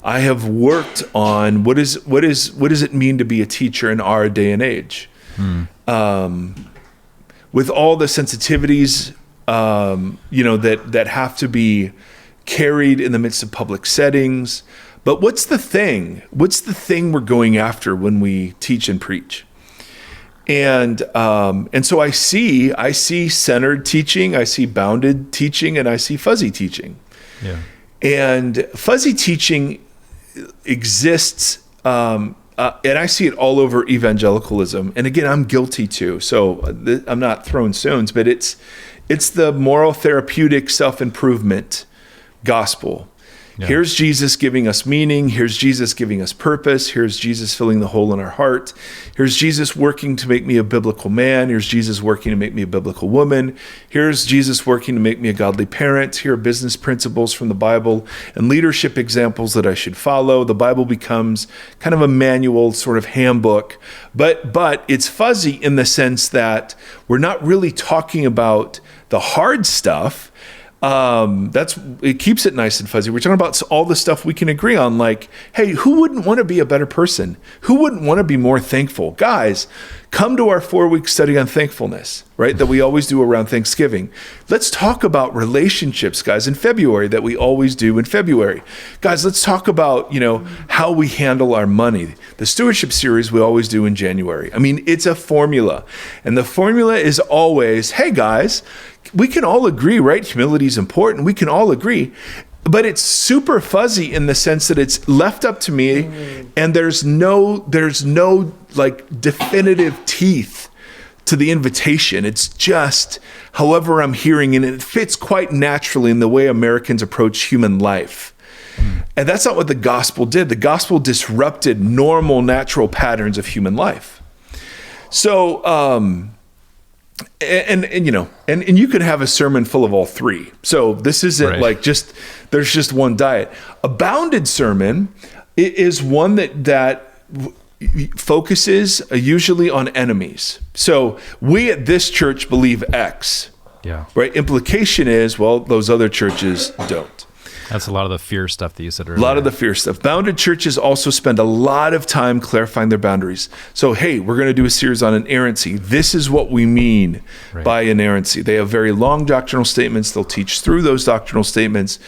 A: I have worked on what does it mean to be a teacher in our day and age. with all the sensitivities, that have to be carried in the midst of public settings. But what's the thing? What's the thing we're going after when we teach and preach? And so I see centered teaching, I see bounded teaching, and I see fuzzy teaching.
C: Yeah.
A: And fuzzy teaching exists, and I see it all over evangelicalism. And again, I'm guilty too, so I'm not throwing stones, but it's the moral therapeutic self-improvement gospel. Yeah. Here's Jesus giving us meaning. Here's Jesus giving us purpose. Here's Jesus filling the hole in our heart. Here's Jesus working to make me a biblical man. Here's Jesus working to make me a biblical woman. Here's Jesus working to make me a godly parent. Here are business principles from the Bible and leadership examples that I should follow. The Bible becomes kind of a manual, sort of handbook, but it's fuzzy in the sense that we're not really talking about the hard stuff. It keeps it nice and fuzzy. We're talking about all the stuff we can agree on, like, hey, who wouldn't want to be a better person? Who wouldn't want to be more thankful? Guys, come to our 4-week study on thankfulness, right? That we always do around Thanksgiving. Let's talk about relationships, guys, in February, that we always do in February. Guys, let's talk about, how we handle our money. The stewardship series we always do in January. I mean, it's a formula. And the formula is always, hey, guys, we can all agree, right? Humility is important. We can all agree. But it's super fuzzy in the sense that it's left up to me, and there's no like definitive teeth to the invitation. It's just however I'm hearing, and it fits quite naturally in the way Americans approach human life. And that's not what the gospel did. The gospel disrupted normal, natural patterns of human life. So, and you could have a sermon full of all three. So this isn't like there's just one diet. A bounded sermon is one that focuses usually on enemies. So we at this church believe X. Yeah. Right. Implication is, well, those other churches don't.
C: That's a lot of the fear stuff that you said earlier.
A: A lot of the fear stuff. Bounded churches also spend a lot of time clarifying their boundaries. So, hey, we're going to do a series on inerrancy. This is what we mean by inerrancy. They have very long doctrinal statements. They'll teach through those doctrinal statements.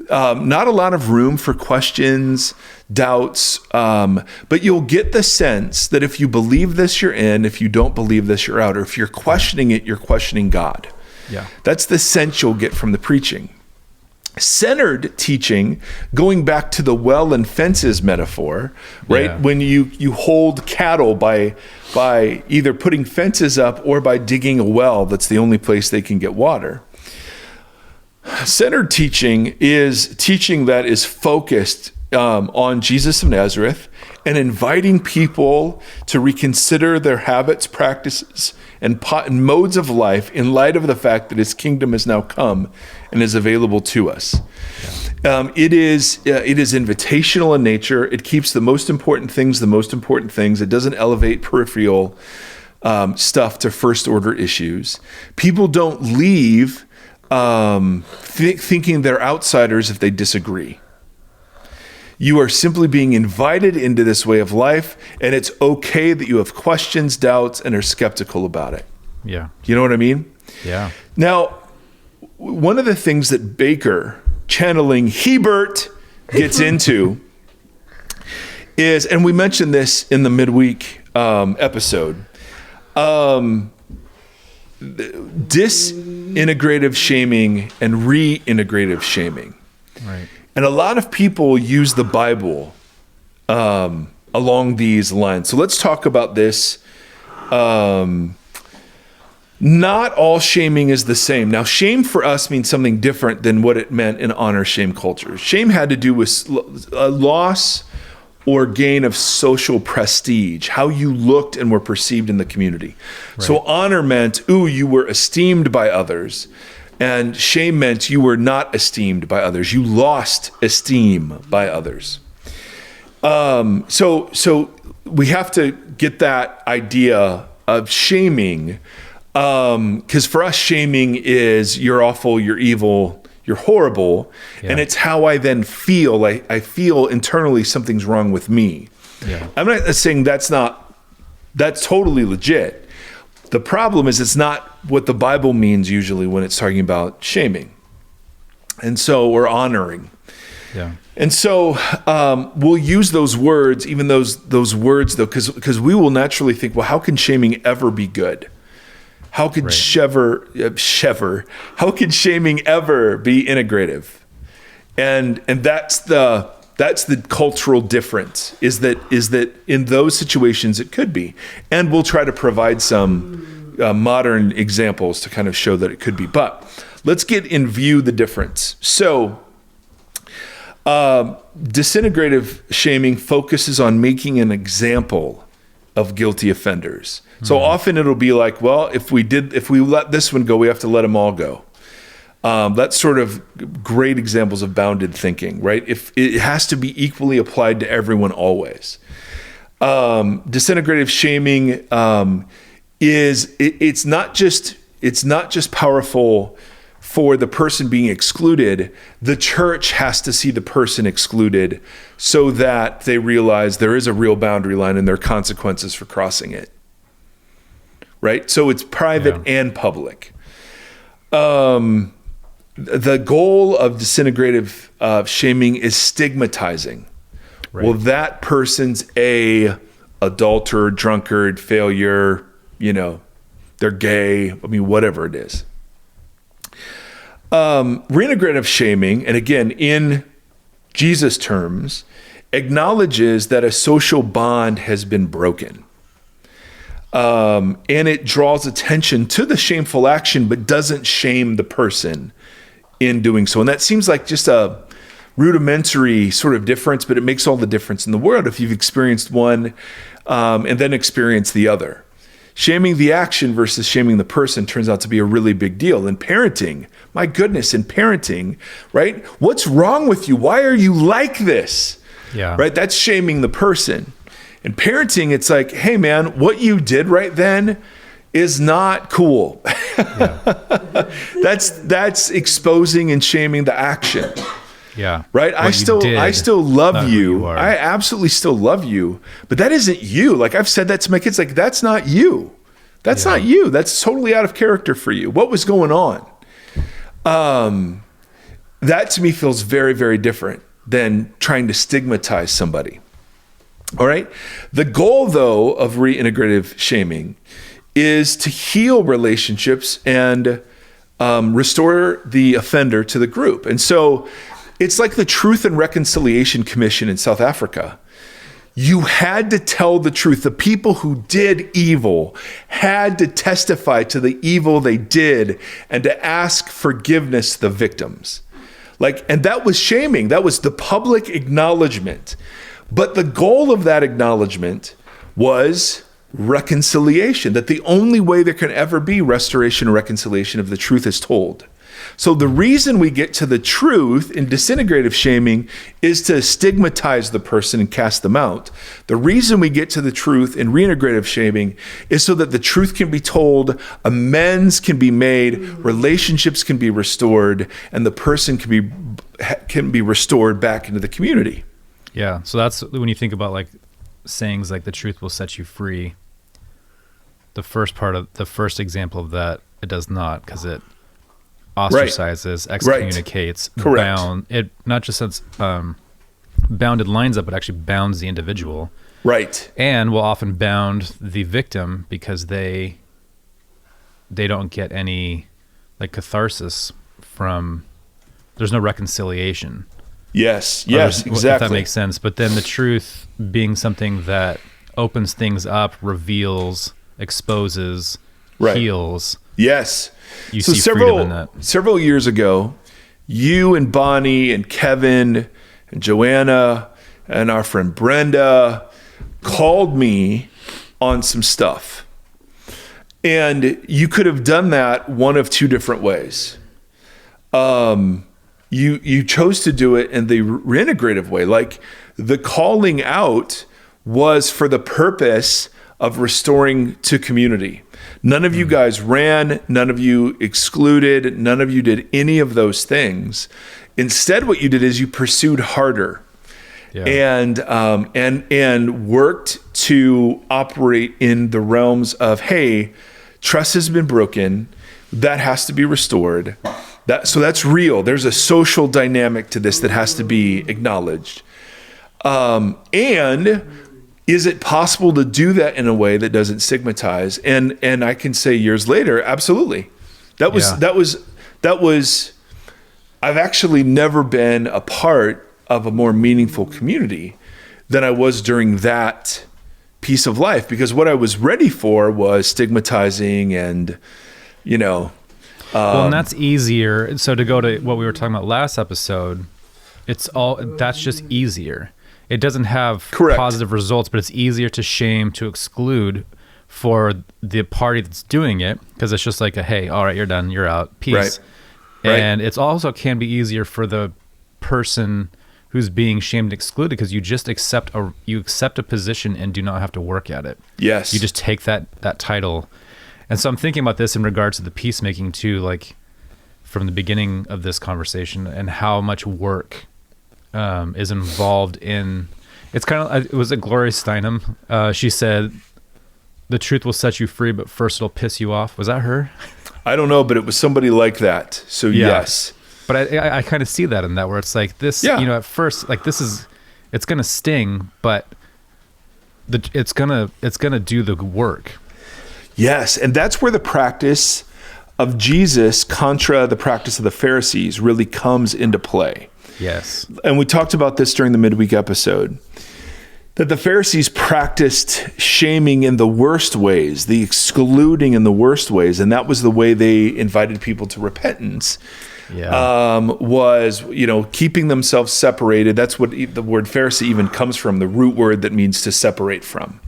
A: Not a lot of room for questions, doubts, but you'll get the sense that if you believe this, you're in. If you don't believe this, you're out. Or if you're questioning it, you're questioning God. Yeah, that's the sense you'll get from the preaching. Centered teaching, going back to the well and fences metaphor, right? Yeah. When you hold cattle by either putting fences up or by digging a well, that's the only place they can get water. Centered teaching is teaching that is focused on Jesus of Nazareth and inviting people to reconsider their habits, practices, and modes of life in light of the fact that his kingdom has now come and is available to us. Yeah. It is invitational in nature. It keeps the most important things. It doesn't elevate peripheral stuff to first order issues. People don't leave thinking they're outsiders if they disagree. You are simply being invited into this way of life, and it's okay that you have questions, doubts, and are skeptical about it. Yeah. You know what I mean? Yeah. Now, one of the things that Baker, channeling Hebert, gets into is, and we mentioned this in the midweek episode, disintegrative shaming and reintegrative shaming. Right. And a lot of people use the Bible along these lines. So let's talk about this. Not all shaming is the same. Now, shame for us means something different than what it meant in honor shame culture. Shame had to do with a loss or gain of social prestige, how you looked and were perceived in the community. Right. So honor meant, you were esteemed by others. And shame meant you were not esteemed by others. You lost esteem by others. So we have to get that idea of shaming, because for us, shaming is you're awful, you're evil, you're horrible, and it's how I then feel. I feel internally something's wrong with me. Yeah. I'm not saying that's not That's totally legit. The problem is it's not what the Bible means usually when it's talking about shaming. And so, or honoring.
C: Yeah.
A: And so we'll use those words, even those words though, because we will naturally think, well, how can shaming ever be good? How could how could shaming ever be integrative? And that's the cultural difference, is that in those situations it could be. And we'll try to provide some modern examples to kind of show that it could be. But let's get in view the difference. So disintegrative shaming focuses on making an example of guilty offenders. So often it'll be like, well, if we let this one go, we have to let them all go. That's sort of great examples of bounded thinking, right? If it has to be equally applied to everyone always. Disintegrative shaming it's not just powerful for the person being excluded. The church has to see the person excluded so that they realize there is a real boundary line and there are consequences for crossing it. Right? So it's private and public. The goal of disintegrative shaming is stigmatizing. Right. Well, that person's a adulterer, drunkard, failure, they're gay, whatever it is. Reintegrative shaming, and again, in Jesus' terms, acknowledges that a social bond has been broken. And it draws attention to the shameful action, but doesn't shame the person in doing so. And that seems like just a rudimentary sort of difference, but it makes all the difference in the world if you've experienced one and then experienced the other. Shaming the action versus shaming the person turns out to be a really big deal. In parenting, my goodness, in parenting, right? What's wrong with you? Why are you like this?
C: Yeah.
A: Right? That's shaming the person. In parenting, it's like, hey man, what you did right then is not cool. Yeah. That's exposing and shaming the action.
C: Yeah.
A: Right? I still love you. I absolutely still love you, but that isn't you. Like I've said that to my kids, like that's not you. That's not you. That's totally out of character for you. What was going on? That to me feels very, very different than trying to stigmatize somebody. All right. The goal though of reintegrative shaming is to heal relationships and restore the offender to the group. And so it's like the Truth and Reconciliation Commission in South Africa. You had to tell the truth. The people who did evil had to testify to the evil they did and to ask forgiveness to the victims. And that was shaming. That was the public acknowledgement. But the goal of that acknowledgement was reconciliation, that the only way there can ever be restoration and reconciliation if the truth is told. So the reason we get to the truth in disintegrative shaming is to stigmatize the person and cast them out. The reason we get to the truth in reintegrative shaming is so that the truth can be told, amends can be made, relationships can be restored, and the person can be restored back into the community.
C: Yeah. So that's when you think about sayings like the truth will set you free. The first example of that, it does not, because it ostracizes, excommunicates, it not just sets bounded lines up, but actually bounds the individual.
A: Right.
C: And will often bound the victim because they don't get any catharsis from, there's no reconciliation.
A: Yes, exactly.
C: If that makes sense. But then the truth being something that opens things up, reveals, exposes, heals. Yes. You see freedom in that.
A: Several years ago, you and Bonnie and Kevin and Joanna and our friend Brenda called me on some stuff. And you could have done that one of two different ways. You chose to do it in the reintegrative way. The calling out was for the purpose of restoring to community. None of you guys ran, none of you excluded, none of you did any of those things. Instead, what you did is you pursued harder.
C: Yeah.
A: and worked to operate in the realms of, hey, trust has been broken, that has to be restored. So that's real. There's a social dynamic to this that has to be acknowledged. And is it possible to do that in a way that doesn't stigmatize? And I can say years later, absolutely. That was. I've actually never been a part of a more meaningful community than I was during that piece of life, because what I was ready for was stigmatizing and,
C: well, and that's easier. So to go to what we were talking about last episode, that's just easier. It doesn't have positive results, but it's easier to shame, to exclude for the party that's doing it, because it's just like hey, all right, you're done, you're out, peace.
A: Right.
C: And it's also can be easier for the person who's being shamed and excluded, because you just accept a position and do not have to work at it.
A: Yes.
C: You just take that title. And so I'm thinking about this in regards to the peacemaking too, like from the beginning of this conversation, and how much work is involved in. It's kind of, it was Gloria Steinem. She said, "The truth will set you free, but first it'll piss you off." Was that her?
A: I don't know, but it was somebody like that. So yes.
C: But I kind of see that in that, where it's like this, at first, like it's going to sting, but it's going to do the work.
A: Yes. And that's where the practice of Jesus contra the practice of the Pharisees really comes into play.
C: Yes.
A: And we talked about this during the midweek episode, that the Pharisees practiced shaming in the worst ways, the excluding in the worst ways. And that was the way they invited people to repentance. Was, keeping themselves separated. That's what the word Pharisee even comes from, the root word that means to separate from.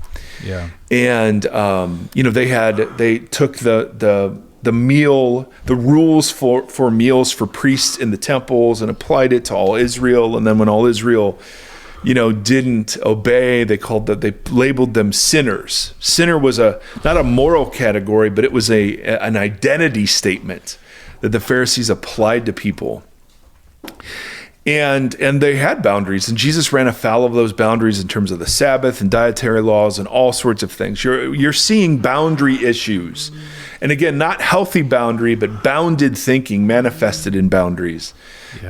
C: Yeah.
A: And, they took the rules for meals for priests in the temples and applied it to all Israel. And then when all Israel, didn't obey, they labeled them sinners. Sinner was not a moral category, but it was an identity statement that the Pharisees applied to people. And they had boundaries, and Jesus ran afoul of those boundaries in terms of the Sabbath and dietary laws and all sorts of things. You're seeing boundary issues. And again, not healthy boundary, but bounded thinking manifested in boundaries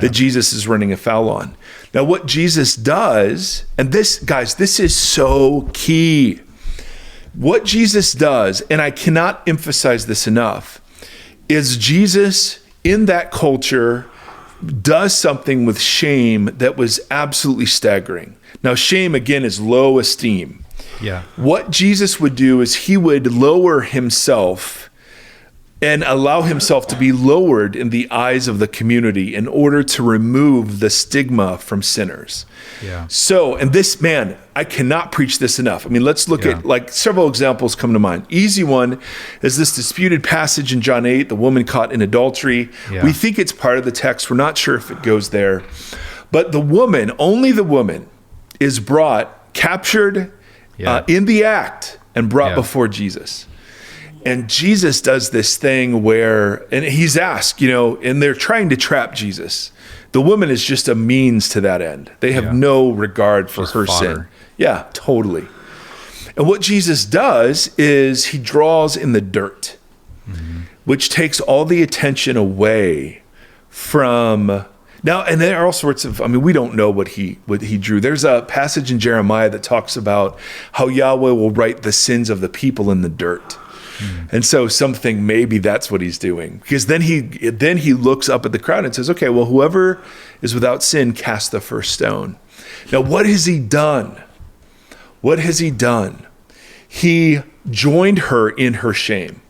A: that Jesus is running afoul on. Now, what Jesus does, and this, guys, this is so key. What Jesus does, and I cannot emphasize this enough, is Jesus in that culture does something with shame that was absolutely staggering. Now, shame, again, is low esteem.
C: Yeah.
A: What Jesus would do is he would lower himself and allow himself to be lowered in the eyes of the community in order to remove the stigma from sinners.
C: Yeah.
A: So, and this, man, I cannot preach this enough. I mean, let's look at several examples come to mind. Easy one is this disputed passage in John 8, the woman caught in adultery.
C: Yeah.
A: We think it's part of the text. We're not sure if it goes there. But only the woman is captured in the act and brought before Jesus. And Jesus does this thing and he's asked, and they're trying to trap Jesus. The woman is just a means to that end. They have no regard for her sin. Yeah, totally. And what Jesus does is he draws in the dirt, which takes all the attention away from. Now, and there are all sorts of, we don't know what he drew. There's a passage in Jeremiah that talks about how Yahweh will write the sins of the people in the dirt. And so something, maybe that's what he's doing, because then he looks up at the crowd and says, okay, well, whoever is without sin, cast the first stone. Now, what has he done? He joined her in her shame,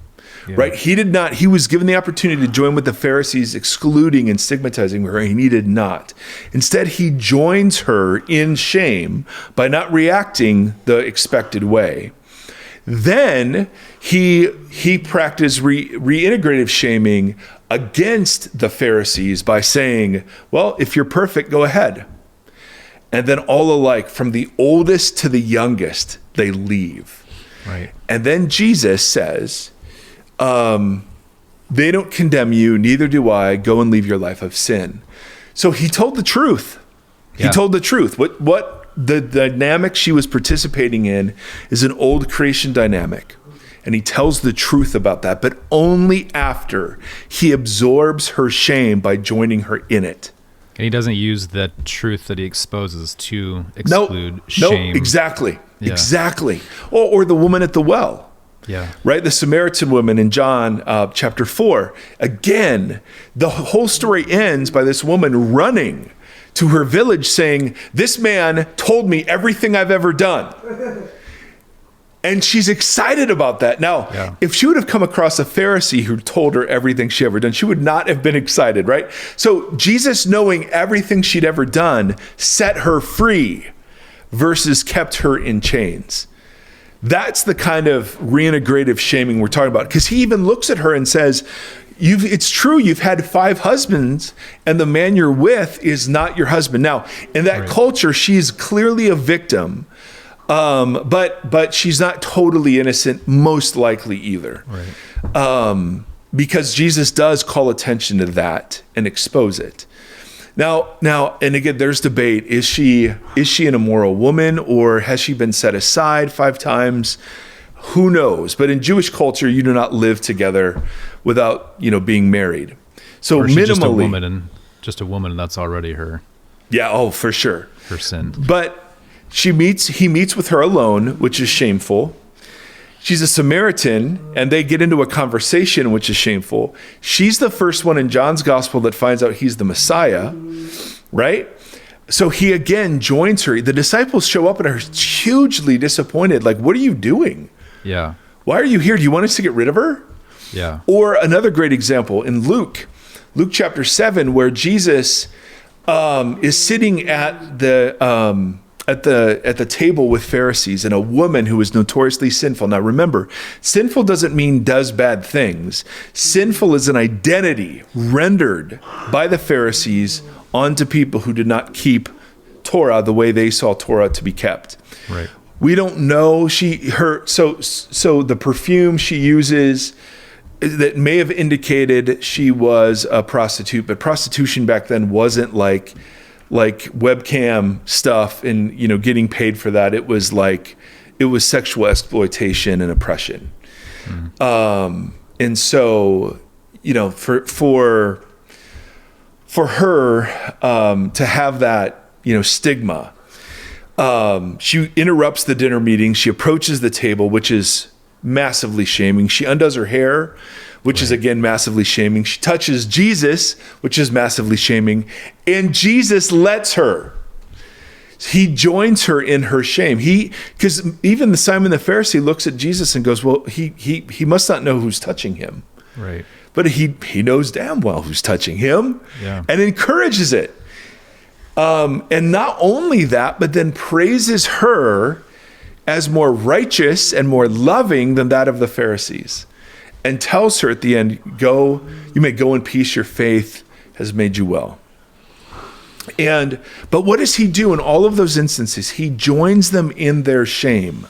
A: right? He was given the opportunity to join with the Pharisees, excluding and stigmatizing her, and he did not. Instead, he joins her in shame by not reacting the expected way. Then he practiced reintegrative shaming against the Pharisees by saying, well, if you're perfect, go ahead. And then all alike, from the oldest to the youngest, they leave.
C: Right.
A: And then Jesus says, they don't condemn you, neither do I. Go and leave your life of sin. So he told the truth. He told the truth. What the dynamic she was participating in is an old creation dynamic. And he tells the truth about that, but only after he absorbs her shame by joining her in it.
C: And he doesn't use the truth that he exposes to exclude shame.
A: No, exactly. Yeah. Exactly. Or the woman at the well.
C: Yeah.
A: Right? The Samaritan woman in John chapter 4. Again, the whole story ends by this woman running to her village saying, this man told me everything I've ever done. And she's excited about that. Now, if she would have come across a Pharisee who told her everything she ever done, she would not have been excited, right? So Jesus, knowing everything she'd ever done, set her free versus kept her in chains. That's the kind of reintegrative shaming we're talking about. Because he even looks at her and says, it's true, you've had 5 husbands, and the man you're with is not your husband. Now, in that culture, she's clearly a victim. But she's not totally innocent, most likely either. Right. Because Jesus does call attention to that and expose it. Now, and again, there's debate. Is she an immoral woman, or has she been set aside 5 times? Who knows? But in Jewish culture, you do not live together without, being married. So
C: or she's
A: minimally,
C: just a woman, that's already her.
A: Yeah. Oh, for sure.
C: Her sin.
A: But he meets with her alone, which is shameful. She's a Samaritan, and they get into a conversation, which is shameful. She's the first one in John's gospel that finds out he's the Messiah, right? So he again joins her. The disciples show up and are hugely disappointed. Like, what are you doing?
C: Yeah.
A: Why are you here? Do you want us to get rid of her?
C: Yeah.
A: Or another great example in Luke chapter 7, where Jesus is sitting at the table with Pharisees and a woman who is notoriously sinful. Now remember, sinful doesn't mean does bad things. Sinful is an identity rendered by the Pharisees onto people who did not keep Torah the way they saw Torah to be kept.
C: Right.
A: We don't know so the perfume she uses that may have indicated she was a prostitute, but prostitution back then wasn't like webcam stuff and getting paid for that. It was sexual exploitation and oppression. And so for her to have that stigma, she interrupts the dinner meeting. She approaches the table, which is massively shaming. She undoes her hair, which is again massively shaming. She touches Jesus, which is massively shaming, and Jesus lets her. He joins her in her shame. Because even Simon the Pharisee looks at Jesus and goes, well, he must not know who's touching him.
C: Right.
A: But he knows damn well who's touching him, and encourages it. And not only that, but then praises her as more righteous and more loving than that of the Pharisees, and tells her at the end, you may go in peace, your faith has made you well. But what does he do in all of those instances? He joins them in their shame.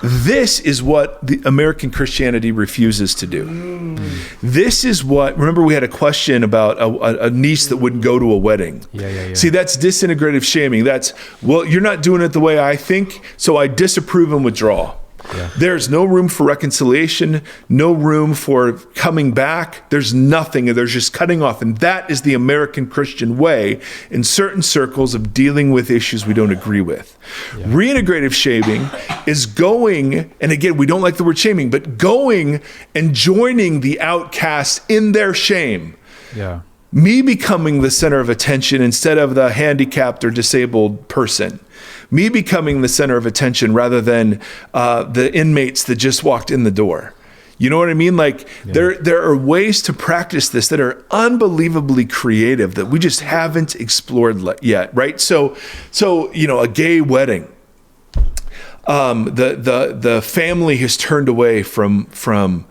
A: This is what the American Christianity refuses to do. This is remember we had a question about a niece that wouldn't go to a wedding.
C: Yeah.
A: See, that's disintegrative shaming. That's, well, you're not doing it the way I think, so I disapprove and withdraw. Yeah. There's no room for reconciliation, no room for coming back. There's nothing. There's just cutting off. And that is the American Christian way in certain circles of dealing with issues we don't agree with. Yeah. Reintegrative shaming is going, and again, we don't like the word shaming, but going and joining the outcast in their shame.
C: Yeah.
A: Me becoming the center of attention instead of the handicapped or disabled person. Me becoming the center of attention rather than the inmates that just walked in the door. You know what I mean? There are ways to practice this that are unbelievably creative that we just haven't explored yet, right? So a gay wedding. The family has turned away from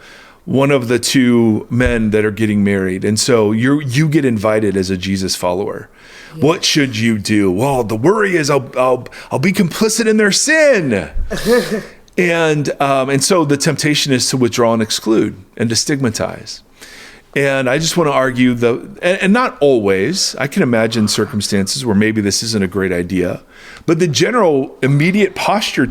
A: one of the 2 men that are getting married, and so you get invited as a Jesus follower. Yeah. What should you do? Well, the worry is I'll be complicit in their sin. And so the temptation is to withdraw and exclude and to stigmatize. And I just want to argue and not always, I can imagine circumstances where maybe this isn't a great idea, but the general immediate posture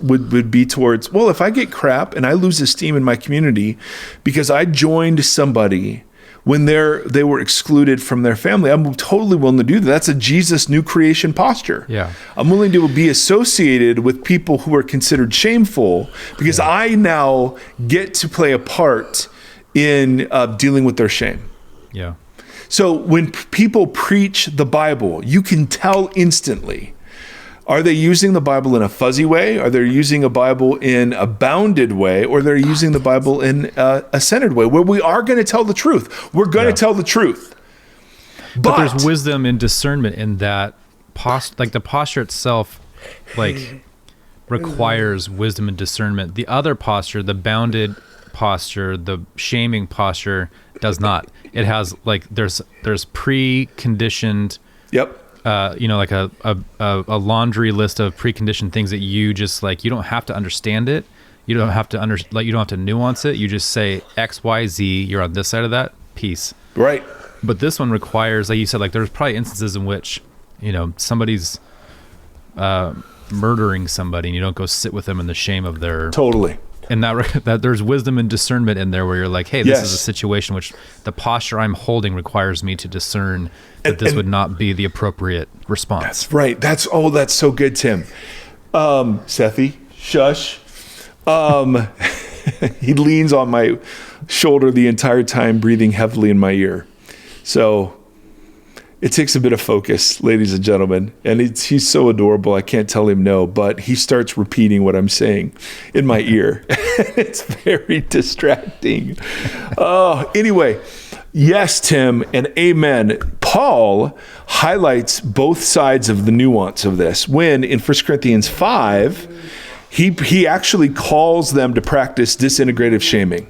A: would be towards, well, if I get crap and I lose esteem in my community because I joined somebody when they were excluded from their family, I'm totally willing to do that. That's a Jesus new creation posture.
C: Yeah.
A: I'm willing to be associated with people who are considered shameful because I now get to play a part in dealing with their shame.
C: Yeah.
A: So when people preach the Bible, you can tell instantly, are they using the Bible in a fuzzy way? Are they using a Bible in a bounded way? Or they're using the Bible in a centered way where we are going to tell the truth. We're going to tell the truth.
C: But there's wisdom and discernment in that like the posture itself, like requires wisdom and discernment. The other posture, the bounded posture, the shaming posture, does not. It has like there's preconditioned.
A: Yep.
C: Like a laundry list of preconditioned things that you just like. You don't have to understand it. You don't have to you don't have to nuance it. You just say X, Y, Z. You're on this side of that. Peace.
A: Right.
C: But this one requires, like you said, like there's probably instances in which somebody's murdering somebody, and you don't go sit with them in the shame of their
A: totally.
C: And that there's wisdom and discernment in there where you're like, hey, this is a situation which the posture I'm holding requires me to discern that this would not be the appropriate response.
A: That's right. That's so good, Tim. Sethi, shush. He leans on my shoulder the entire time, breathing heavily in my ear. So it takes a bit of focus, ladies and gentlemen. And he's so adorable. I can't tell him no, but he starts repeating what I'm saying in my ear. It's very distracting. Anyway, yes, Tim, and amen. Paul highlights both sides of the nuance of this when in 1 Corinthians 5, he actually calls them to practice disintegrative shaming.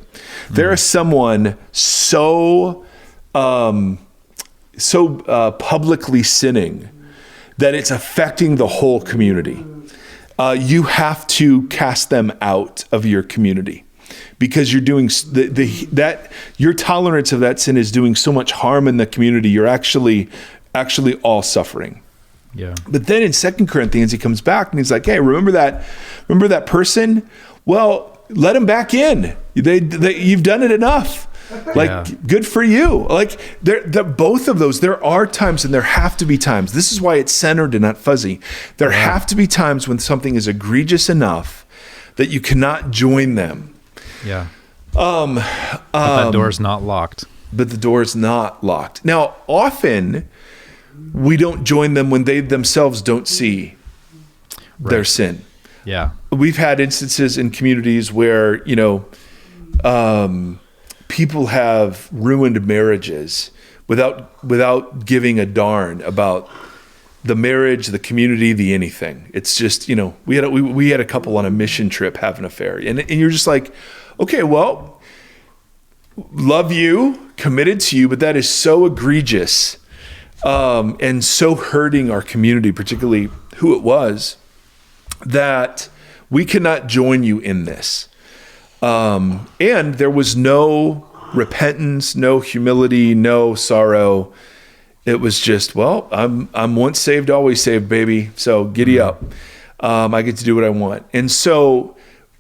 A: There is someone so publicly sinning that it's affecting the whole community. You have to cast them out of your community because you're doing that. Your tolerance of that sin is doing so much harm in the community. You're actually all suffering.
C: Yeah.
A: But then in 2 Corinthians, he comes back and he's like, hey, remember that person? Well, let him back in. You've done it enough. Good for you. Like both of those, there are times and there have to be times. This is why it's centered and not fuzzy. There have to be times when something is egregious enough that you cannot join them.
C: Yeah. But that door's not locked.
A: But the door's not locked. Now, often we don't join them when they themselves don't see their sin.
C: Yeah.
A: We've had instances in communities where, people have ruined marriages without giving a darn about the marriage, the community, the anything. It's just, we had a couple on a mission trip have an affair, and you're just like, okay, well, love you, committed to you, but that is so egregious and so hurting our community, particularly who it was, that we cannot join you in this. And there was no repentance, no humility, no sorrow. It was just, well, I'm once saved, always saved, baby. So giddy up. I get to do what I want. And so,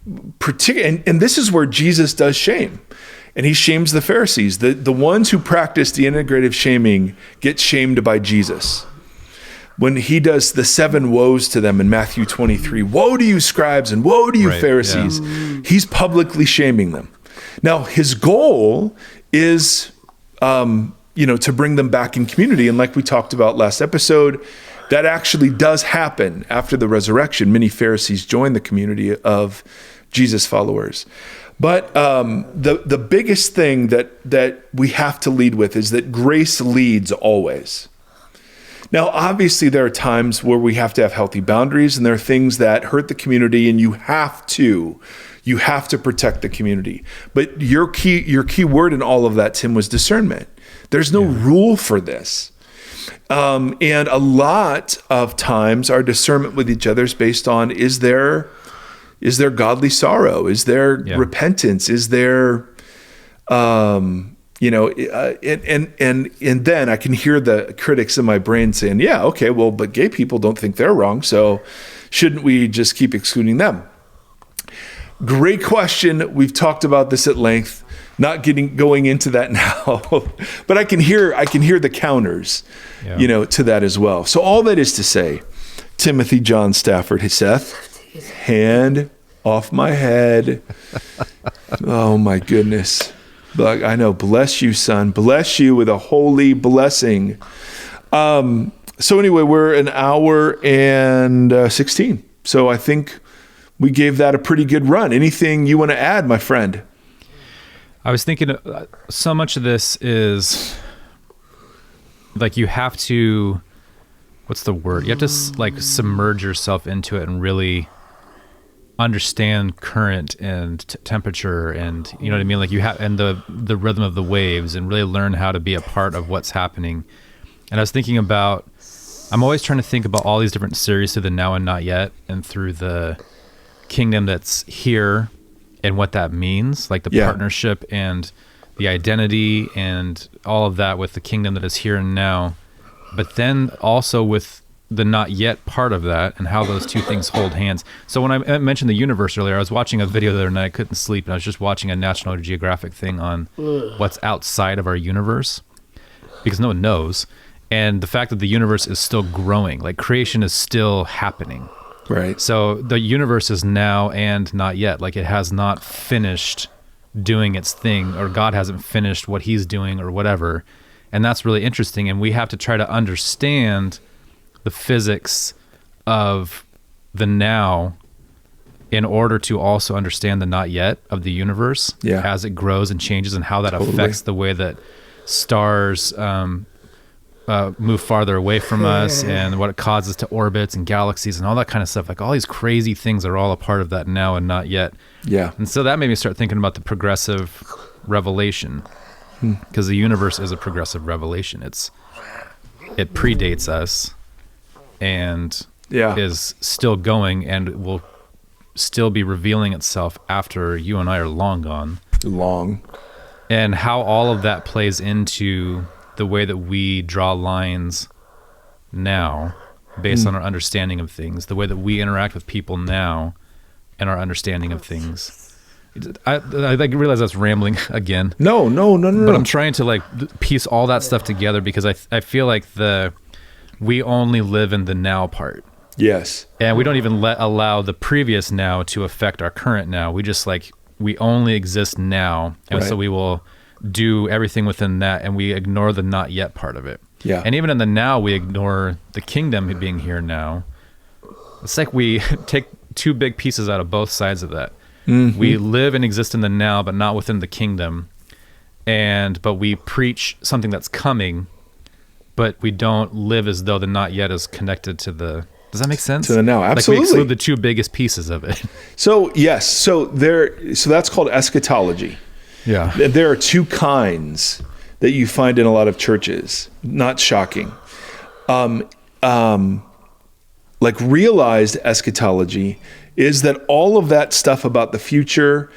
A: and this is where Jesus does shame. And he shames the Pharisees. The ones who practice the integrative shaming get shamed by Jesus. When he does the 7 woes to them in Matthew 23, woe to you scribes and woe to you Pharisees. Yeah. He's publicly shaming them. Now, his goal is, to bring them back in community. And like we talked about last episode, that actually does happen after the resurrection. Many Pharisees join the community of Jesus followers. But the biggest thing that we have to lead with is that grace leads always. Now, obviously, there are times where we have to have healthy boundaries, and there are things that hurt the community, and you have to protect the community. But your key word in all of that, Tim, was discernment. There's no rule for this. And a lot of times our discernment with each other is based on, is there godly sorrow? Is there repentance? Is there And then I can hear the critics in my brain saying, yeah, okay, well, but gay people don't think they're wrong, so shouldn't we just keep excluding them? Great question. We've talked about this at length. Not going into that now, but I can hear the counters, to that as well. So all that is to say, Timothy John Stafford, hey Seth, hand off my head. Oh my goodness. I know. Bless you, son. Bless you with a holy blessing. So anyway, we're an hour and 16. So I think we gave that a pretty good run. Anything you want to add, my friend?
C: I was thinking so much of this is like you have to, what's the word? You have to like submerge yourself into it and really understand current and temperature and you know what I mean? Like you have, and the rhythm of the waves and really learn how to be a part of what's happening. And I was thinking about, I'm always trying to think about all these different series through the now and not yet and through the kingdom that's here and what that means, like the partnership and the identity and all of that with the kingdom that is here and now, but then also with the not yet part of that and how those two things hold hands. So when I mentioned the universe earlier, I was watching a video the other night, I couldn't sleep, and I was just watching a National Geographic thing on what's outside of our universe, because no one knows. And the fact that the universe is still growing, like creation is still happening.
A: Right.
C: So the universe is now and not yet. Like it has not finished doing its thing, or God hasn't finished what he's doing or whatever. And that's really interesting. And we have to try to understand the physics of the now in order to also understand the not yet of the universe as it grows and changes, and how that affects the way that stars move farther away from us and what it causes to orbits and galaxies and all that kind of stuff. Like all these crazy things are all a part of that now and not yet.
A: Yeah.
C: And so that made me start thinking about the progressive revelation, because the universe is a progressive revelation. It predates us and is still going and will still be revealing itself after you and I are long gone. And how all of that plays into the way that we draw lines now based on our understanding of things, the way that we interact with people now and our understanding of things. I realize that's rambling again. No. But I'm trying to like piece all that stuff together, because I feel like we only live in the now part.
A: Yes.
C: And we don't even allow the previous now to affect our current now. We just we only exist now. And so we will do everything within that, and we ignore the not yet part of it.
A: Yeah.
C: And even in the now, we ignore the kingdom being here now. It's like we take two big pieces out of both sides of that. Mm-hmm. We live and exist in the now, but not within the kingdom. But we preach something that's coming, but we don't live as though the not yet is connected to the... Does that make sense?
A: To the now, absolutely.
C: Like we exclude the two biggest pieces of it.
A: So yes, so that's called eschatology.
C: Yeah.
A: There are two kinds that you find in a lot of churches. Not shocking. Like realized eschatology is that all of that stuff about the future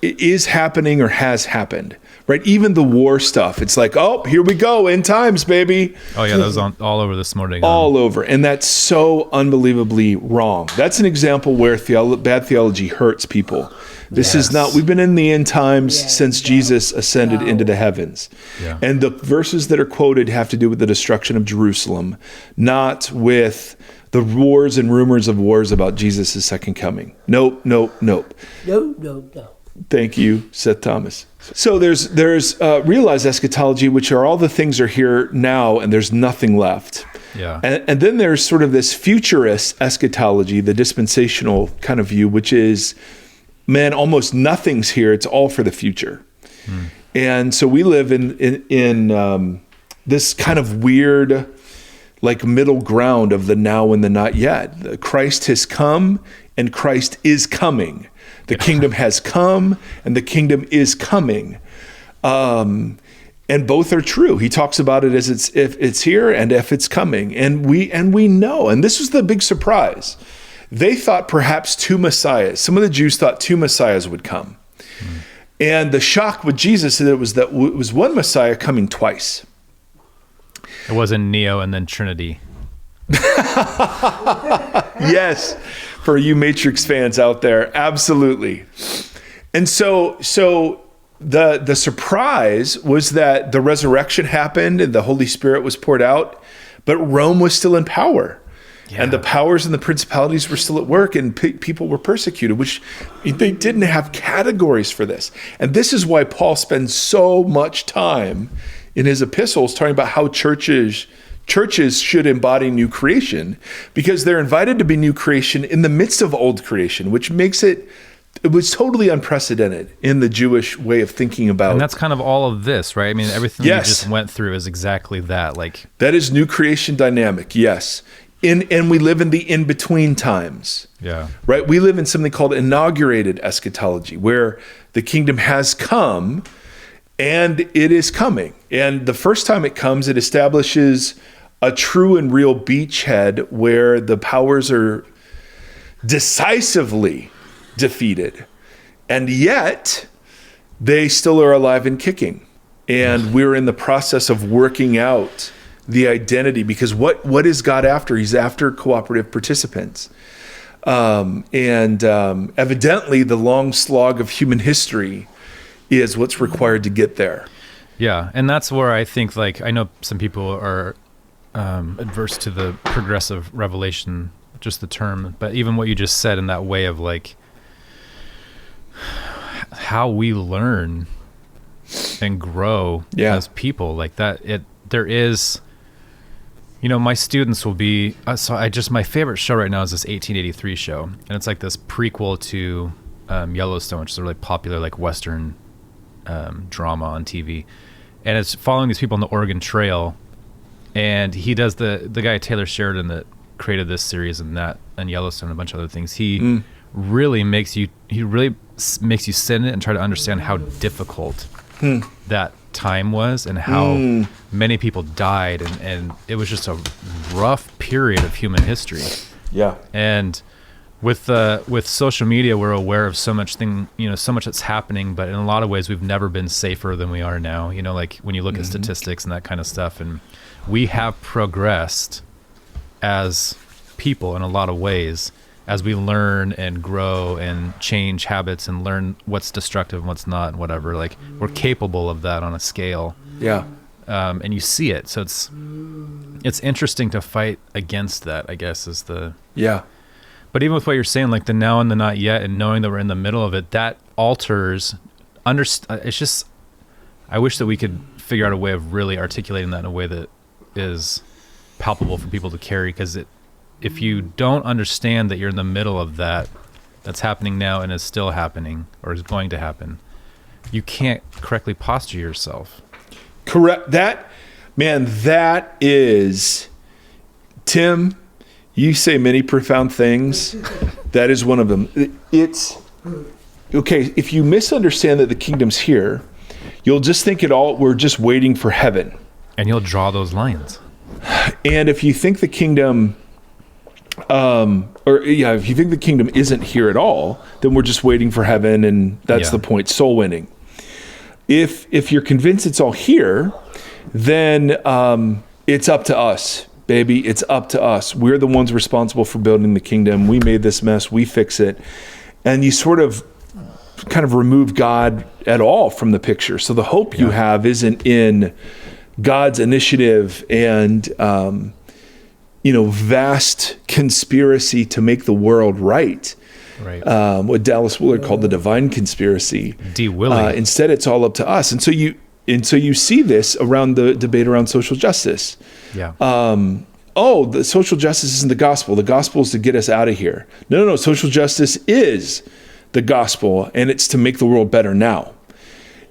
A: is happening or has happened, right? Even the war stuff. It's like, oh, here we go, end times, baby.
C: Oh yeah, that was all over this morning.
A: All over. And that's so unbelievably wrong. That's an example where bad theology hurts people. This is not, we've been in the end times since Jesus ascended into the heavens.
C: Yeah.
A: And the verses that are quoted have to do with the destruction of Jerusalem, not with the wars and rumors of wars about Jesus' second coming. Nope.
B: No.
A: Thank you, Seth Thomas. So there's realized eschatology, which are all the things are here now and there's nothing left.
C: Yeah.
A: And then there's sort of this futurist eschatology, the dispensational kind of view, which is, man, almost nothing's here. It's all for the future. And so we live in this kind of weird, like middle ground of the now and the not yet. Christ has come and Christ is coming. The kingdom has come and the kingdom is coming. And both are true. He talks about it as if it's here and if it's coming. And we know, and this was the big surprise. They thought perhaps two messiahs. Some of the Jews thought two messiahs would come. And the shock with Jesus is that it was one Messiah coming twice.
C: It wasn't Neo and then Trinity.
A: Yes, for you Matrix fans out there, absolutely. And so the surprise was that the resurrection happened and the Holy Spirit was poured out, but Rome was still in power. Yeah. And the powers and the principalities were still at work, and people were persecuted, which they didn't have categories for this. And this is why Paul spends so much time in his epistles talking about how churches should embody new creation, because they're invited to be new creation in the midst of old creation, which makes it was totally unprecedented in the Jewish way of thinking about.
C: And that's kind of all of this, right? I mean, everything you just went through is exactly that. Like,
A: that is new creation dynamic, yes. And we live in the in-between times.
C: Yeah.
A: Right? We live in something called inaugurated eschatology, where the kingdom has come and it is coming. And the first time it comes, it establishes a true and real beachhead where the powers are decisively defeated. And yet, they still are alive and kicking. And we're in the process of working out the identity, because what is God after? He's after cooperative participants. Evidently, the long slog of human history is what's required to get there.
C: Yeah, and that's where I think, like, I know some people are adverse to the progressive revelation, just the term, but even what you just said in that way of, like, how we learn and grow as people, like that, there is... You know, my students will be, my favorite show right now is this 1883 show. And it's like this prequel to Yellowstone, which is a really popular, like, Western drama on TV. And it's following these people on the Oregon Trail. And he does the guy, Taylor Sheridan, that created this series and Yellowstone and a bunch of other things. He really makes you sit in it and try to understand how difficult that time was and how many people died, and it was just a rough period of human history.
A: Yeah.
C: And with social media, we're aware of so much that's happening, but in a lot of ways we've never been safer than we are now. You know, like when you look at statistics and that kind of stuff, and we have progressed as people in a lot of ways as we learn and grow and change habits and learn what's destructive and what's not and whatever. Like, we're capable of that on a scale.
A: Yeah.
C: And you see it. So it's interesting to fight against that, I guess, is the...
A: Yeah.
C: But even with what you're saying, like the now and the not yet, and knowing that we're in the middle of it, that alters... It's just... I wish that we could figure out a way of really articulating that in a way that is palpable for people to carry, because if you don't understand that you're in the middle of that's happening now and is still happening or is going to happen, you can't correctly posture yourself.
A: Correct. That is, Tim, you say many profound things. That is one of them. It's, okay, if you misunderstand that the kingdom's here, you'll just think we're just waiting for heaven.
C: And you'll draw those lines.
A: And if you think the kingdom... if you think the kingdom isn't here at all, then we're just waiting for heaven, and that's the point, soul winning. If you're convinced it's all here, then it's up to us, baby. It's up to us. We're the ones responsible for building the kingdom. We made this mess. We fix it. And you sort of kind of remove God at all from the picture. So the hope you have isn't in God's initiative and vast conspiracy to make the world right.
C: Right.
A: What Dallas Willard called the divine conspiracy. Instead, it's all up to us. And so you see this around the debate around social justice.
C: Yeah.
A: The social justice isn't the gospel. The gospel is to get us out of here. No. Social justice is the gospel, and it's to make the world better now.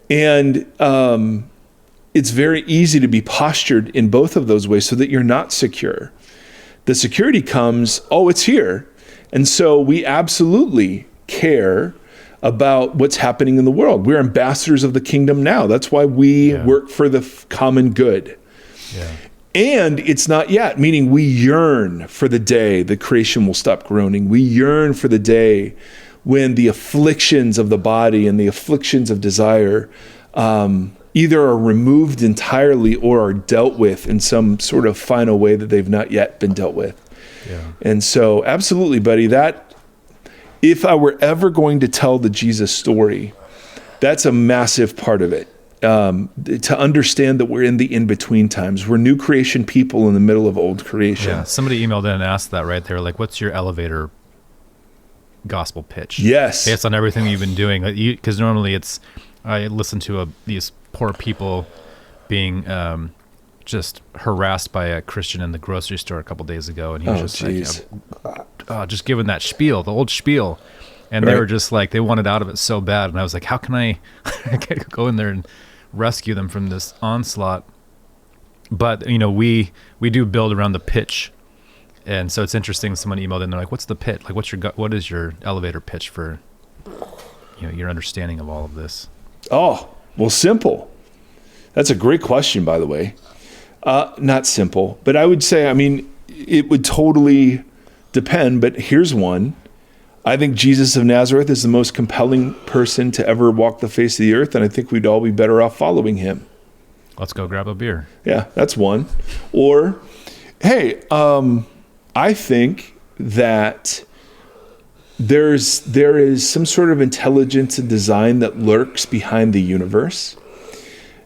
A: And it's very easy to be postured in both of those ways so that you're not secure. The security comes, it's here. And so we absolutely care about what's happening in the world. We're ambassadors of the kingdom now. That's why we work for the common good.
C: Yeah.
A: And it's not yet, meaning we yearn for the day the creation will stop groaning. We yearn for the day when the afflictions of the body and the afflictions of desire either are removed entirely or are dealt with in some sort of final way that they've not yet been dealt with.
C: Yeah.
A: And so, absolutely, buddy, that if I were ever going to tell the Jesus story, that's a massive part of it. To understand that we're in the in-between times. We're new creation people in the middle of old creation.
C: Yeah. Somebody emailed in and asked that right there. Like, what's your elevator gospel pitch?
A: Yes.
C: Based on everything you've been doing. Because normally I listen to these poor people being just harassed by a Christian in the grocery store a couple days ago. And he was just giving that spiel, the old spiel. And they were just like, they wanted out of it so bad. And I was like, how can I go in there and rescue them from this onslaught? But, we do build around the pitch. And so it's interesting. Someone emailed in, they're like, what's the pitch? Like, what is your elevator pitch for, your understanding of all of this?
A: Oh, well, simple. That's a great question, by the way. Not simple, but I would say, it would totally depend, but here's one. I think Jesus of Nazareth is the most compelling person to ever walk the face of the earth, and I think we'd all be better off following him.
C: Let's go grab a beer.
A: Yeah, that's one. Or, hey, I think that there is some sort of intelligence and design that lurks behind the universe.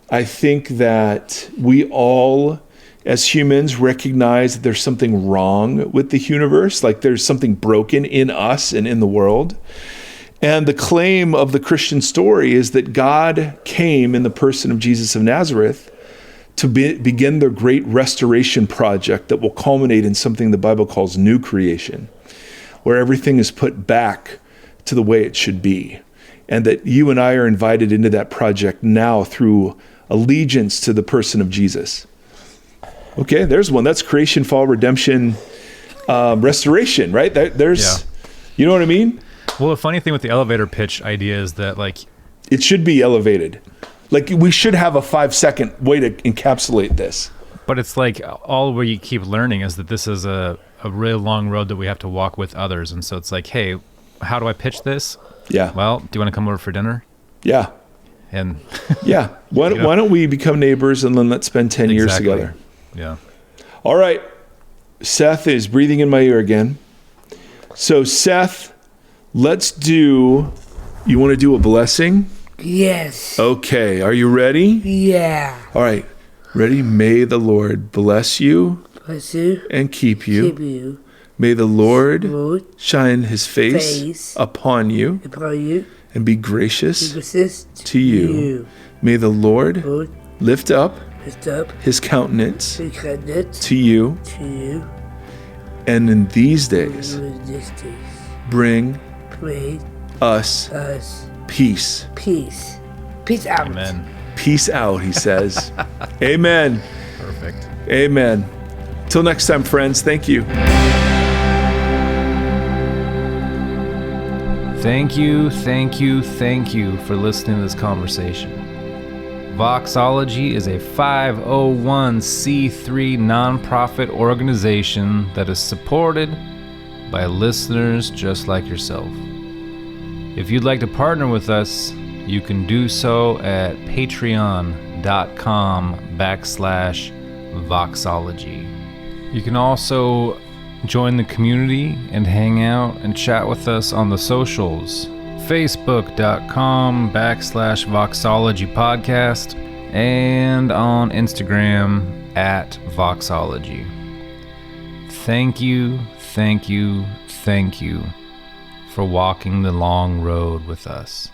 A: I think that we all, as humans, recognize that there's something wrong with the universe, like there's something broken in us and in the world. And the claim of the Christian story is that God came in the person of Jesus of Nazareth to begin their great restoration project that will culminate in something the Bible calls new creation, where everything is put back to the way it should be. And that you and I are invited into that project now through allegiance to the person of Jesus. Okay, there's one. That's creation, fall, redemption, restoration, right? There's, You know what I mean?
C: Well, the funny thing with the elevator pitch idea is that,
A: it should be elevated. Like, we should have a 5-second way to encapsulate this.
C: But it's like all where you keep learning is that this is a really long road that we have to walk with others. And so it's like, hey, how do I pitch this?
A: Yeah.
C: Well, do you want to come over for dinner?
A: Yeah.
C: And
A: yeah. Why don't we become neighbors and then let's spend 10 years together?
C: Yeah.
A: All right. Seth is breathing in my ear again. So Seth, you want to do a blessing?
B: Yes.
A: Okay. Are you ready?
B: Yeah.
A: All right. Ready? May the Lord bless you.
B: Bless you.
A: And keep you.
B: Keep you.
A: May the Lord
B: Lord
A: shine his face upon you.
B: Upon you.
A: And be gracious to
B: you.
A: you. May the Lord lift up his countenance to you. And in these days, bring us peace.
B: Peace. Peace out.
C: Amen.
A: Peace out, he says. Amen.
C: Perfect.
A: Amen. Till next time, friends. Thank you.
C: Thank you for listening to this conversation. Voxology is a 501c3 nonprofit organization that is supported by listeners just like yourself. If you'd like to partner with us, you can do so at patreon.com/Voxology. You can also join the community and hang out and chat with us on the socials. Facebook.com/Voxology Podcast and on Instagram @Voxology. Thank you for walking the long road with us.